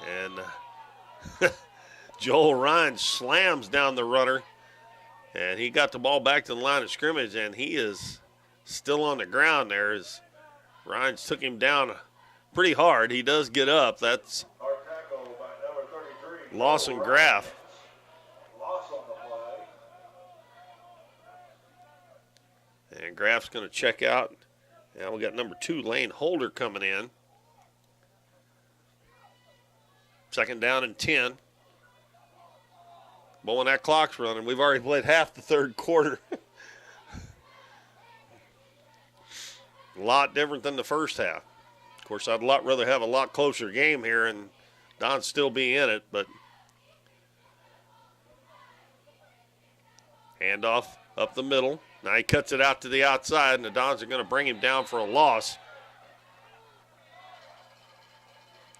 And Joel Ryan slams down the runner. And he got the ball back to the line of scrimmage, and he is still on the ground there as Ryan took him down pretty hard. He does get up. That's Hard tackle by number 33. Lawson Graff. Loss on the play. And Graff's going to check out. Now we got number 2, Lane Holder, coming in. Second down and 10. But when that clock's running, we've already played half the third quarter. A lot different than the first half. Of course, I'd rather have a lot closer game here and Don still be in it, but handoff up the middle. Now he cuts it out to the outside, and the Dons are going to bring him down for a loss.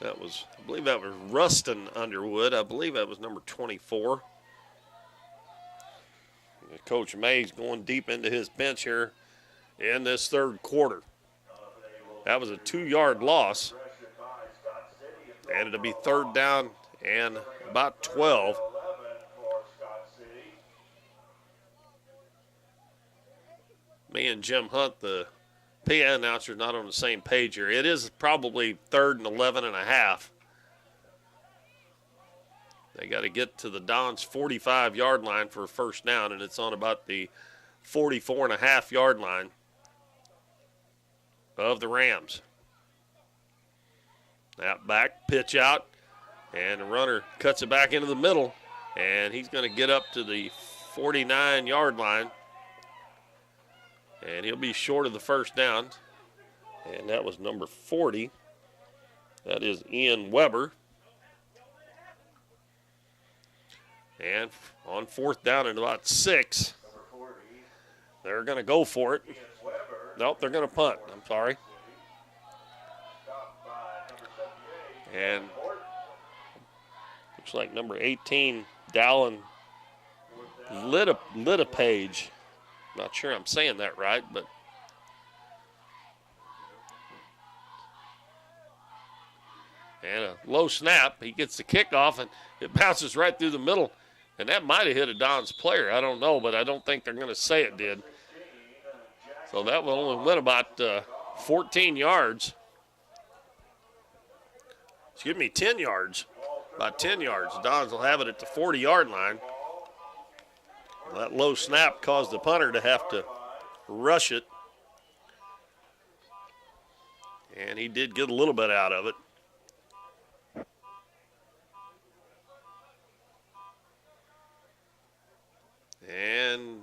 That was, I believe that was Rustin Underwood. I believe that was number 24. Coach Mays going deep into his bench here in this third quarter. That was a 2-yard loss. And it'll be third down and about 12. Me and Jim Hunt, the PA announcer, not on the same page here. It is probably third and 11 and a half. They got to get to the Dons 45-yard line for a first down, and it's on about the 44.5-yard line of the Rams. That back, pitch out, and the runner cuts it back into the middle, and he's going to get up to the 49-yard line. And he'll be short of the first down. And that was number 40. That is Ian Weber. And on fourth down and about 6, they're going to go for it. Nope, they're going to punt. I'm sorry. And looks like number 18, Dallin Littapage. Not sure I'm saying that right, but and a low snap. He gets the kickoff, and it bounces right through the middle. And that might have hit a Dons player. I don't know, but I don't think they're going to say it did. So that one only went about 14 yards. Excuse me, 10 yards. About 10 yards. The Dons will have it at the 40-yard line. That low snap caused the punter to have to rush it. And he did get a little bit out of it. And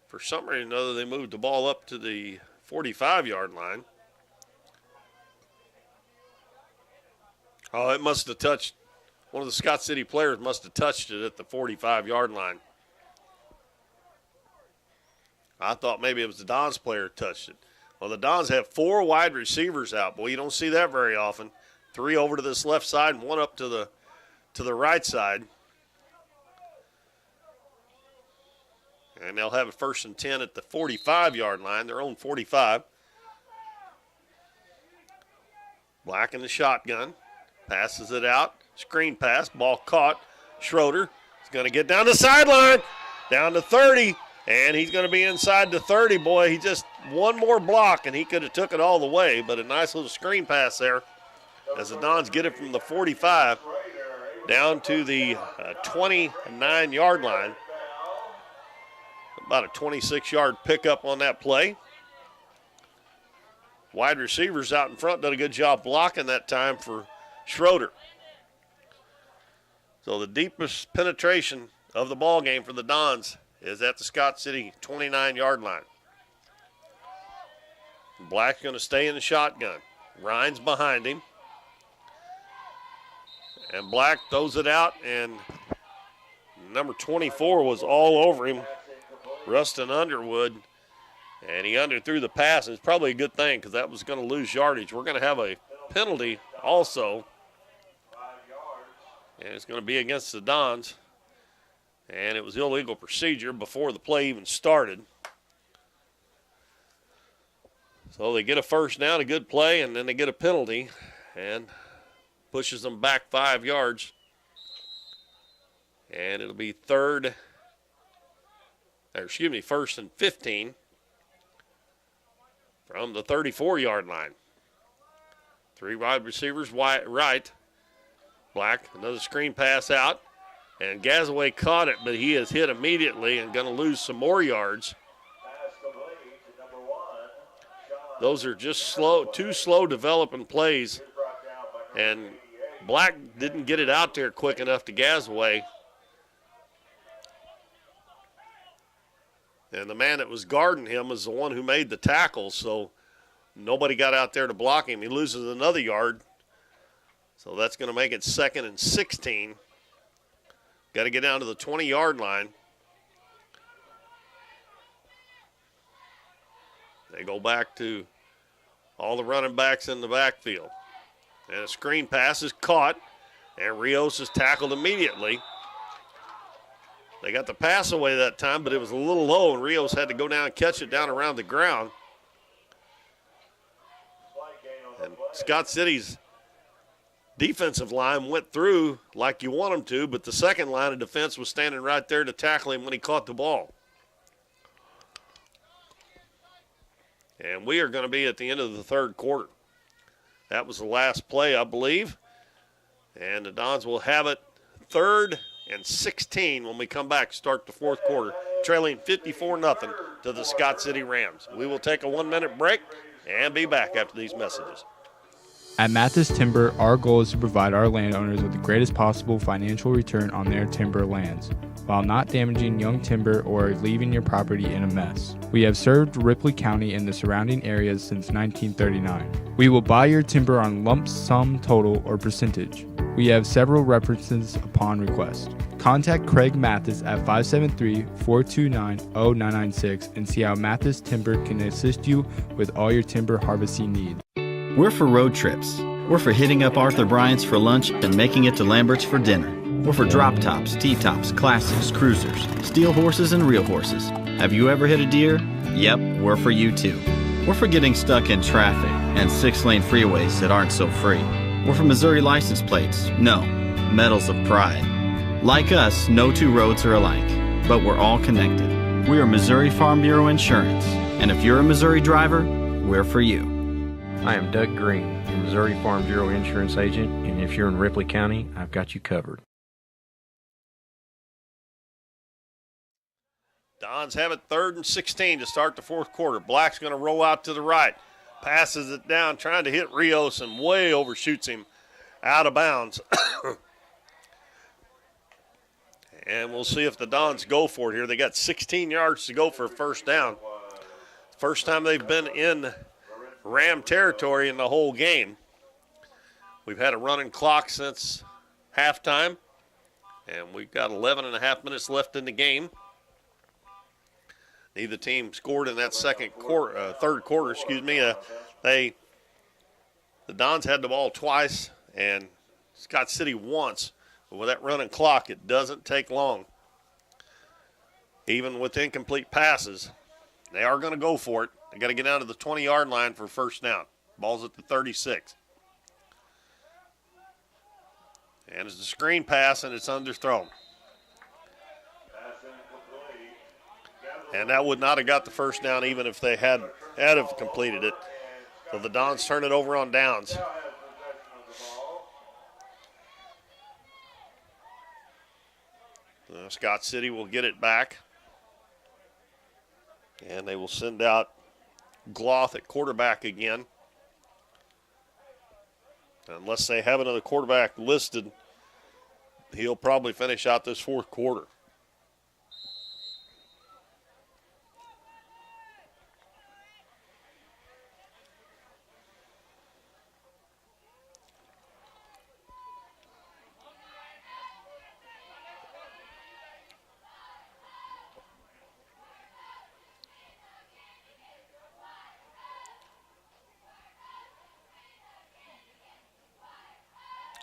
for some reason or another, they moved the ball up to the 45-yard line. Oh, it must have touched, one of the Scott City players must have touched it at the 45-yard line. I thought maybe it was the Dons player who touched it. Well, the Dons have 4 wide receivers out. Boy, you don't see that very often. 3 over to this left side and 1 up to the right side. And they'll have a 1st and 10 at the 45-yard line, their own 45. Black in the shotgun. Passes it out. Screen pass. Ball caught. Schroeder is going to get down the sideline. Down to 30. And he's going to be inside the 30. Boy, he just one more block, and he could have took it all the way. But a nice little screen pass there as the Dons get it from the 45 down to the 29-yard line. About a 26-yard pickup on that play. Wide receivers out in front did a good job blocking that time for Schroeder. So the deepest penetration of the ball game for the Dons is at the Scott City 29-yard line. Black's going to stay in the shotgun. Ryan's behind him. And Black throws it out, and number 24 was all over him. Rustin Underwood, and he underthrew the pass. And it's probably a good thing because that was going to lose yardage. We're going to have a penalty also, and it's going to be against the Dons. And it was illegal procedure before the play even started. So they get a first down, a good play, and then they get a penalty, and pushes them back 5 yards. And it'll be 1st and 15 from the 34-yard line. 3 wide receivers right. Black, another screen pass out. And Gazaway caught it, but he is hit immediately and going to lose some more yards. Those are just two slow developing plays. And Black didn't get it out there quick enough to Gazaway. And the man that was guarding him is the one who made the tackle, so nobody got out there to block him. He loses another yard. So that's going to make it 2nd and 16. Got to get down to the 20-yard line. They go back to all the running backs in the backfield. And a screen pass is caught, and Rios is tackled immediately. They got the pass away that time, but it was a little low, and Rios had to go down and catch it down around the ground. And Scott City's defensive line went through like you want them to, but the second line of defense was standing right there to tackle him when he caught the ball. And we are going to be at the end of the third quarter. That was the last play, I believe. And the Dons will have it 3rd and 16 when we come back, start the fourth quarter, trailing 54-0 to the Scott City Rams. We will take a 1-minute break and be back after these messages. At Mathis Timber, our goal is to provide our landowners with the greatest possible financial return on their timber lands, while not damaging young timber or leaving your property in a mess. We have served Ripley County and the surrounding areas since 1939. We will buy your timber on lump sum total or percentage. We have several references upon request. Contact Craig Mathis at 573-429-0996 and see how Mathis Timber can assist you with all your timber harvesting needs. We're for road trips. We're for hitting up Arthur Bryant's for lunch and making it to Lambert's for dinner. We're for drop tops, T-tops, classics, cruisers, steel horses, and real horses. Have you ever hit a deer? Yep, we're for you too. We're for getting stuck in traffic and 6-lane freeways that aren't so free. We're for Missouri license plates. No, medals of pride. Like us, no two roads are alike, but we're all connected. We are Missouri Farm Bureau Insurance, and if you're a Missouri driver, we're for you. I am Doug Green, your Missouri Farm Bureau Insurance Agent, and if you're in Ripley County, I've got you covered. Dons have it 3rd and 16 to start the fourth quarter. Black's going to roll out to the right. Passes it down, trying to hit Rios, and way overshoots him out of bounds. And we'll see if the Dons go for it here. They got 16 yards to go for a first down. First time they've been in Ram territory in the whole game. We've had a running clock since halftime, and we've got 11 and a half minutes left in the game. Neither team scored in that third quarter. The Dons had the ball twice, and Scott City once. But with that running clock, it doesn't take long. Even with incomplete passes, they are going to go for it. They got to get down to the 20-yard line for first down. Ball's at the 36. And it's a screen pass, and it's underthrown. And that would not have got the first down even if they had have completed it. So the Dons turn it over on downs. Scott City will get it back. And they will send out Gloth at quarterback again. Unless they have another quarterback listed, he'll probably finish out this fourth quarter.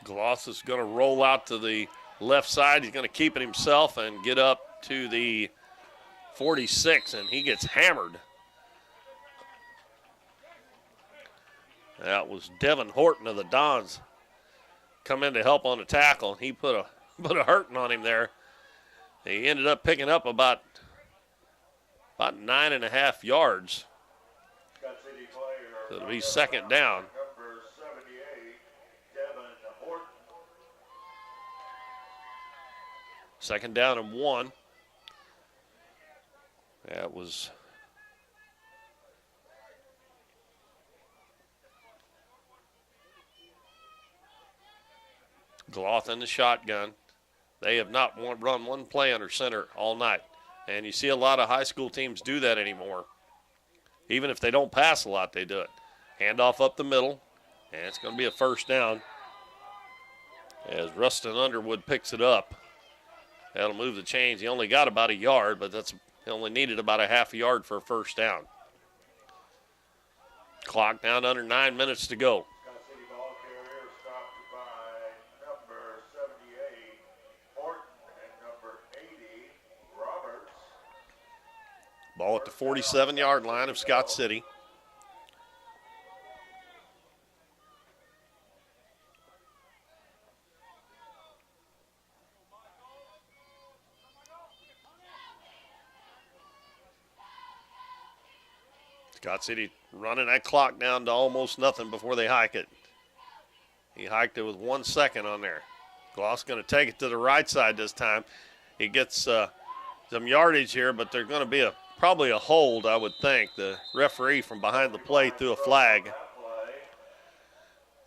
Gloss is going to roll out to the left side. He's going to keep it himself and get up to the 46, and he gets hammered. That was Devin Horton of the Dons come in to help on the tackle. He put a hurting on him there. He ended up picking up about 9.5 yards. So it'll be second down. Second down and 1. That was Gloth in the shotgun. They have not run one play under center all night. And you see a lot of high school teams do that anymore. Even if they don't pass a lot, they do it. Handoff up the middle, and it's going to be a first down as Rustin Underwood picks it up. That'll move the chains. He only got about a yard, but he only needed about a half a yard for a first down. Clock down to under 9 minutes to go. Ball at the 47-yard line of Scott City. Scott City running that clock down to almost nothing before they hike it. He hiked it with 1 second on there. Gloss going to take it to the right side this time. He gets some yardage here, but there's going to be probably a hold, I would think. The referee from behind the plate threw a flag.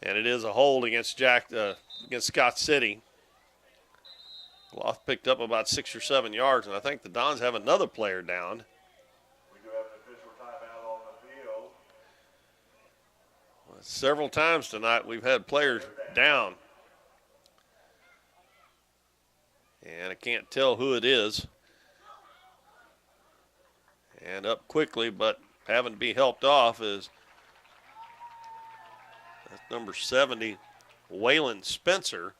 And it is a hold against against Scott City. Loft picked up about 6 or 7 yards, and I think the Dons have another player down. We do have an official timeout on the field. Several times tonight we've had players down. And I can't tell who it is. And up quickly, but having to be helped off is number 70, Waylon Spencer.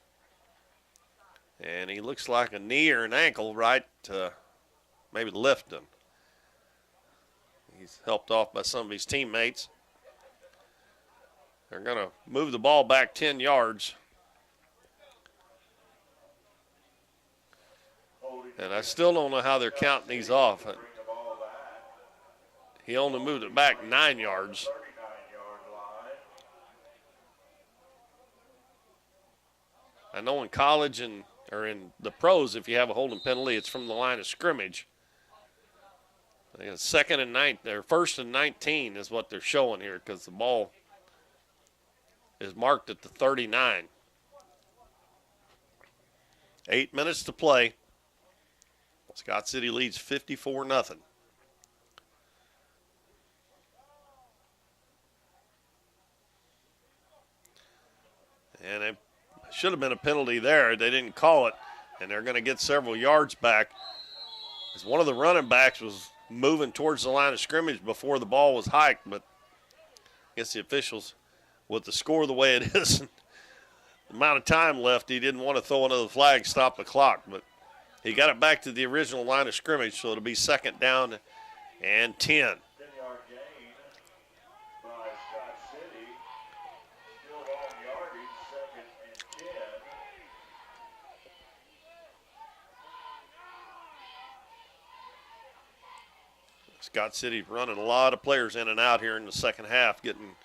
And he looks like a knee or an ankle, right? Maybe the left him. He's helped off by some of his teammates. They're going to move the ball back 10 yards. And I still don't know how they're counting these off. He only moved it back 9 yards. I know in college or in the pros, if you have a holding penalty, it's from the line of scrimmage. I think it's first and 19 is what they're showing here because the ball is marked at the 39. 8 minutes to play. Scott City leads 54-0. And it should have been a penalty there. They didn't call it, and they're going to get several yards back. As one of the running backs was moving towards the line of scrimmage before the ball was hiked, but I guess the officials, with the score the way it is, the amount of time left, he didn't want to throw another flag, stop the clock, but he got it back to the original line of scrimmage, so it'll be second down and 10. 10-yard gain by Scott City. Still long yardage, second and 10. Scott City running a lot of players in and out here in the second half, getting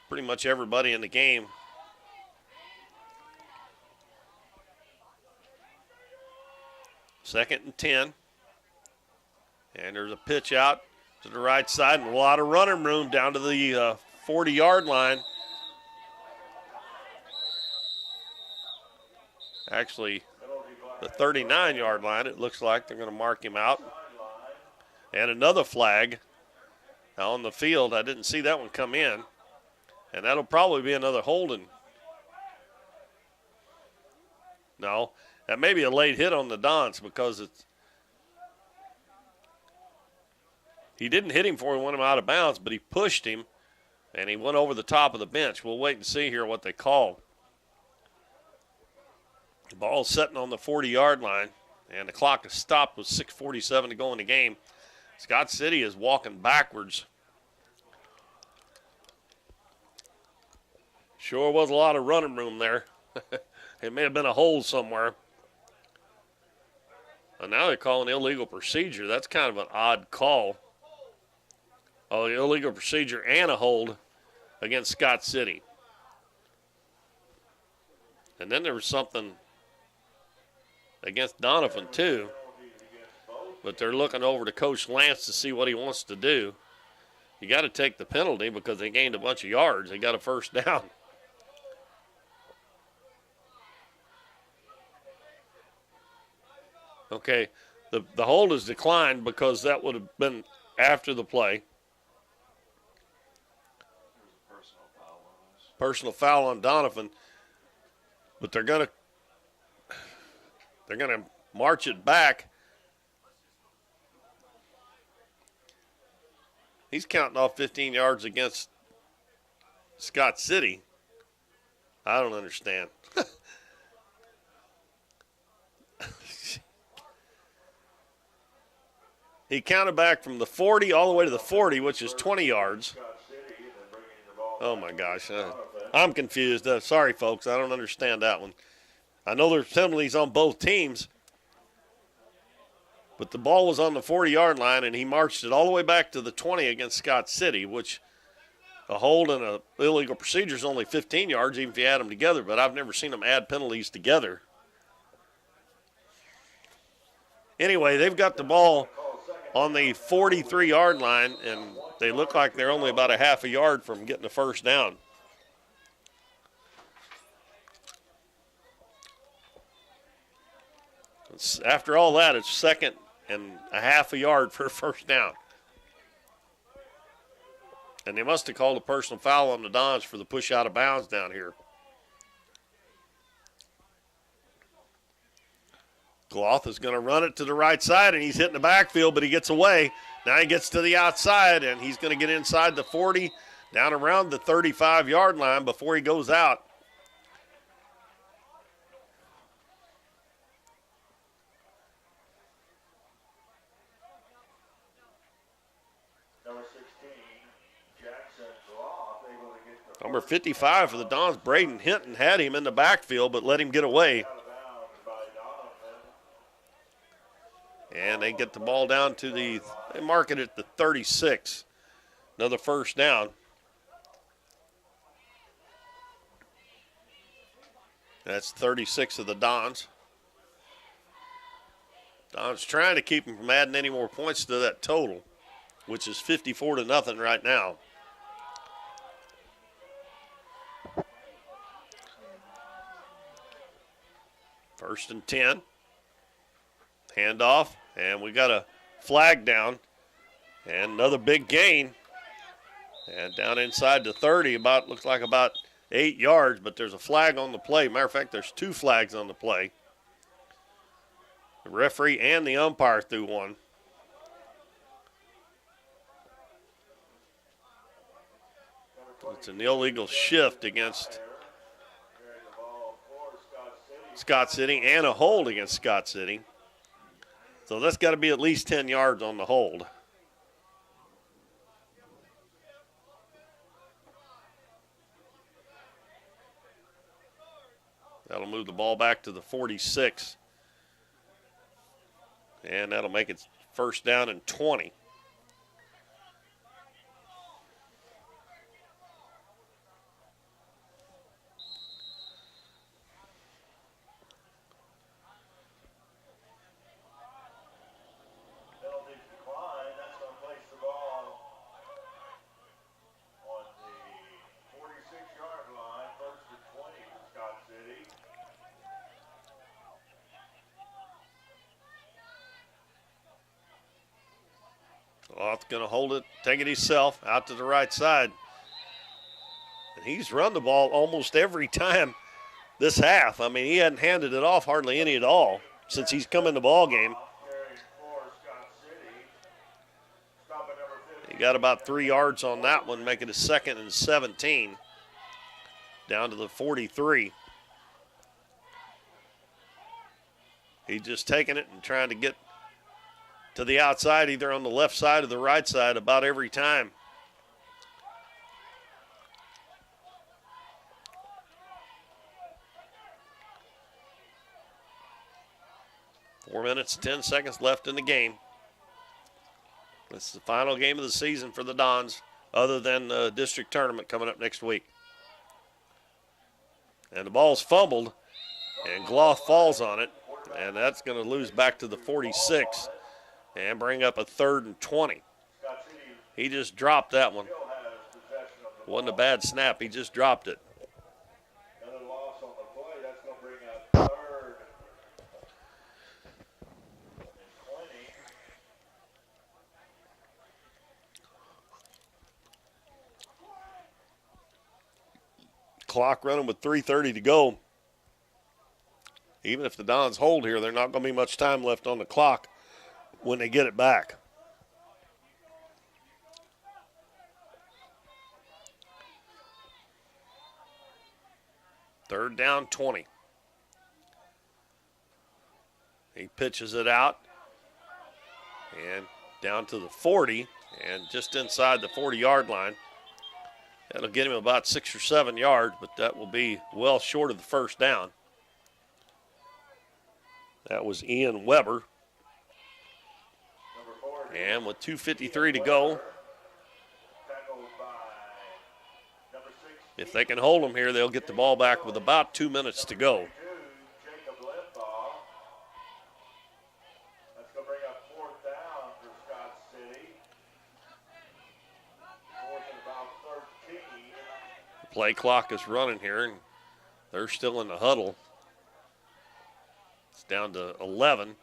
pretty much everybody in the game. Second and 10. And there's a pitch out to the right side and a lot of running room down to the 40-yard line. Actually, the 39-yard line, it looks like they're going to mark him out. And another flag now on the field. I didn't see that one come in. And that'll probably be another holding. No, that may be a late hit on the Dons because he didn't hit him before he went him out of bounds, but he pushed him, and he went over the top of the bench. We'll wait and see here what they call. The ball's sitting on the 40-yard line, and the clock is stopped with 6:47 to go in the game. Scott City is walking backwards. Sure was a lot of running room there. It may have been a hole somewhere. And now they're calling illegal procedure. That's kind of an odd call. Oh, illegal procedure and a hold against Scott City. And then there was something against Doniphan too. But they're looking over to Coach Lance to see what he wants to do. You got to take the penalty because they gained a bunch of yards. They got a first down. Okay, the hold is declined because that would have been after the play. Personal foul on Doniphan. But they're gonna march it back. He's counting off 15 yards against Scott City. I don't understand. He counted back from the 40 all the way to the 40, which is 20 yards. Oh, my gosh. I'm confused. Sorry, folks. I don't understand that one. I know there's penalties on both teams, but the ball was on the 40-yard line, and he marched it all the way back to the 20 against Scott City, which a hold and an illegal procedure is only 15 yards, even if you add them together, but I've never seen them add penalties together. Anyway, they've got the ball on the 43-yard line, and they look like they're only about a half a yard from getting the first down. After all that, it's 2nd and a half a yard for a first down. And they must have called a personal foul on the Dons for the push out of bounds down here. Gloth is going to run it to the right side, and he's hitting the backfield, but he gets away. Now he gets to the outside, and he's going to get inside the 40, down around the 35-yard line before he goes out. Number 55 for the Dons, Braden Hinton, had him in the backfield, but let him get away. And they get the ball down to they mark it at the 36. Another first down. That's 36 of the Dons. Dons trying to keep them from adding any more points to that total, which is 54-0 right now. First and 10. Handoff, and we got a flag down. And another big gain. And down inside the 30, looks like about 8 yards, but there's a flag on the play. Matter of fact, there's 2 flags on the play. The referee and the umpire threw one. It's an illegal shift against Scott City and a hold against Scott City. So that's got to be at least 10 yards on the hold. That'll move the ball back to the 46. And that'll make it first down and 20. Roth going to hold it, take it himself, out to the right side. And he's run the ball almost every time this half. I mean, he hadn't handed it off hardly any at all since he's come in the ball game. He got about 3 yards on that one, making it 2nd and 17, down to the 43. He's just taking it and trying to get to the outside, either on the left side or the right side, about every time. Four minutes, 10 seconds left in the game. This is the final game of the season for the Dons, other than the district tournament coming up next week. And the ball's fumbled, and Gloth falls on it, and that's going to lose back to the 46. And bring up a 3rd and 20. He just dropped that one. Wasn't a bad snap. He just dropped it. Another loss on the play. That's going to bring up 3rd and 20. Clock running with 3:30 to go. Even if the Dons hold here, there's not going to be much time left on the clock when they get it back. Third down, 20. He pitches it out and down to the 40 and just inside the 40-yard line. That'll get him about 6 or 7 yards, but that will be well short of the first down. That was Ian Weber. And with 2:53 to go, if they can hold them here, they'll get the ball back with about 2 minutes to go. That's going to bring up 4th down for Scott City. 4th and about 13. The play clock is running here, and they're still in the huddle. It's down to 11.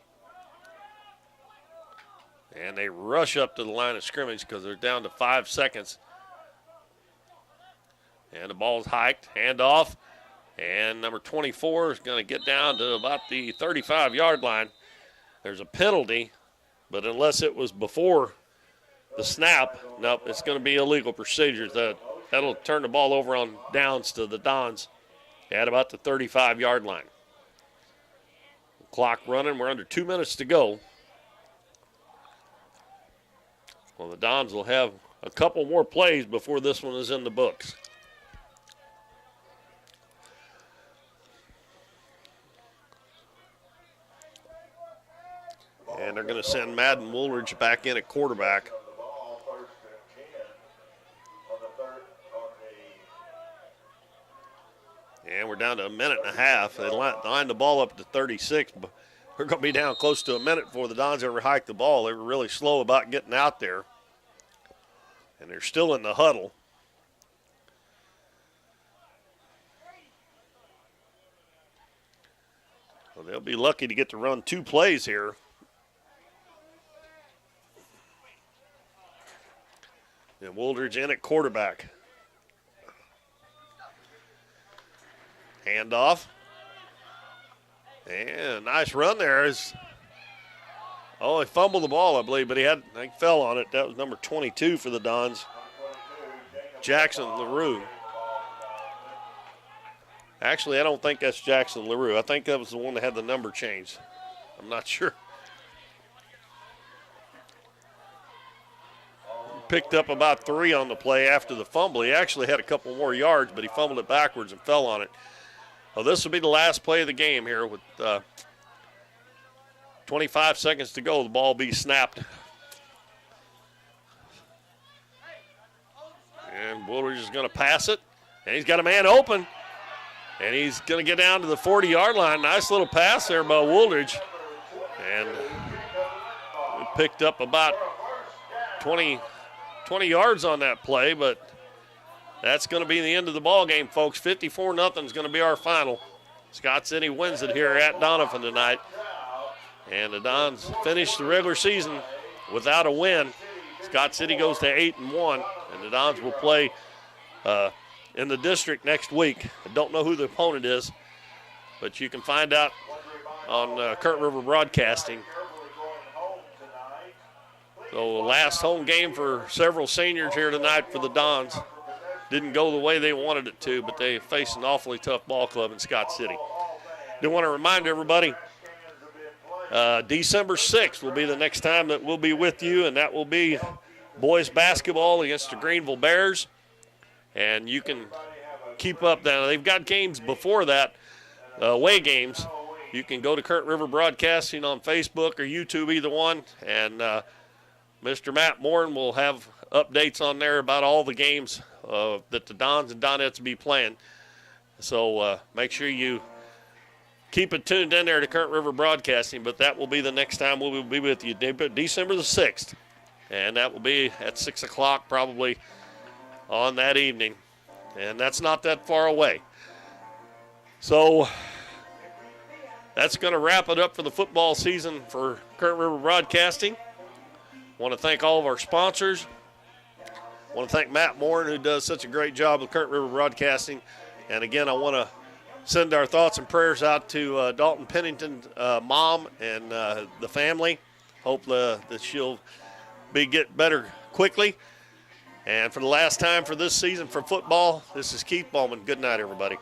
And they rush up to the line of scrimmage because they're down to 5 seconds. And the ball's hiked, handoff. And number 24 is going to get down to about the 35-yard line. There's a penalty, but unless it was before the snap, nope, it's going to be illegal procedures. That'll turn the ball over on downs to the Dons at about the 35-yard line. Clock running. We're under 2 minutes to go. Well, the Dons will have a couple more plays before this one is in the books. And they're going to send Madden Woolridge back in at quarterback. And we're down to a minute and a half. They lined the ball up to 36, but we're going to be down close to a minute before the Dons ever hike the ball. They were really slow about getting out there. And they're still in the huddle. Well, they'll be lucky to get to run 2 plays here. And Woolridge in at quarterback. Handoff. And nice run there. He fumbled the ball, I believe, but he fell on it. That was number 22 for the Dons, Jackson LaRue. Actually, I don't think that's Jackson LaRue. I think that was the one that had the number changed. I'm not sure. Picked up about 3 on the play after the fumble. He actually had a couple more yards, but he fumbled it backwards and fell on it. Well, this will be the last play of the game here with 25 seconds to go. The ball will be snapped. And Woolridge is going to pass it. And he's got a man open. And he's going to get down to the 40-yard line. Nice little pass there by Woolridge. And we picked up about 20 yards on that play, but that's going to be the end of the ball game, folks. 54-0 is going to be our final. Scott City wins it here at Doniphan tonight. And the Dons finish the regular season without a win. Scott City goes to 8-1, and the Dons will play in the district next week. I don't know who the opponent is, but you can find out on Current River Broadcasting. So last home game for several seniors here tonight for the Dons. Didn't go the way they wanted it to, but they faced an awfully tough ball club in Scott City. Do want to remind everybody, December 6th will be the next time that we'll be with you, and that will be boys basketball against the Greenville Bears. And you can keep up that. They've got games before that, away games. You can go to Current River Broadcasting on Facebook or YouTube, either one, and Mr. Matt Morin will have updates on there about all the games that the Dons and Donettes will be playing. So make sure you keep it tuned in there to Current River Broadcasting, but that will be the next time we'll be with you, December the 6th. And that will be at 6 o'clock probably on that evening. And that's not that far away. So that's going to wrap it up for the football season for Current River Broadcasting. I want to thank all of our sponsors. I want to thank Matt Morin, who does such a great job with Current River Broadcasting. And again, I want to send our thoughts and prayers out to Dalton Pennington's mom and the family. Hope that she'll get better quickly. And for the last time for this season for football, this is Keith Bowman. Good night, everybody.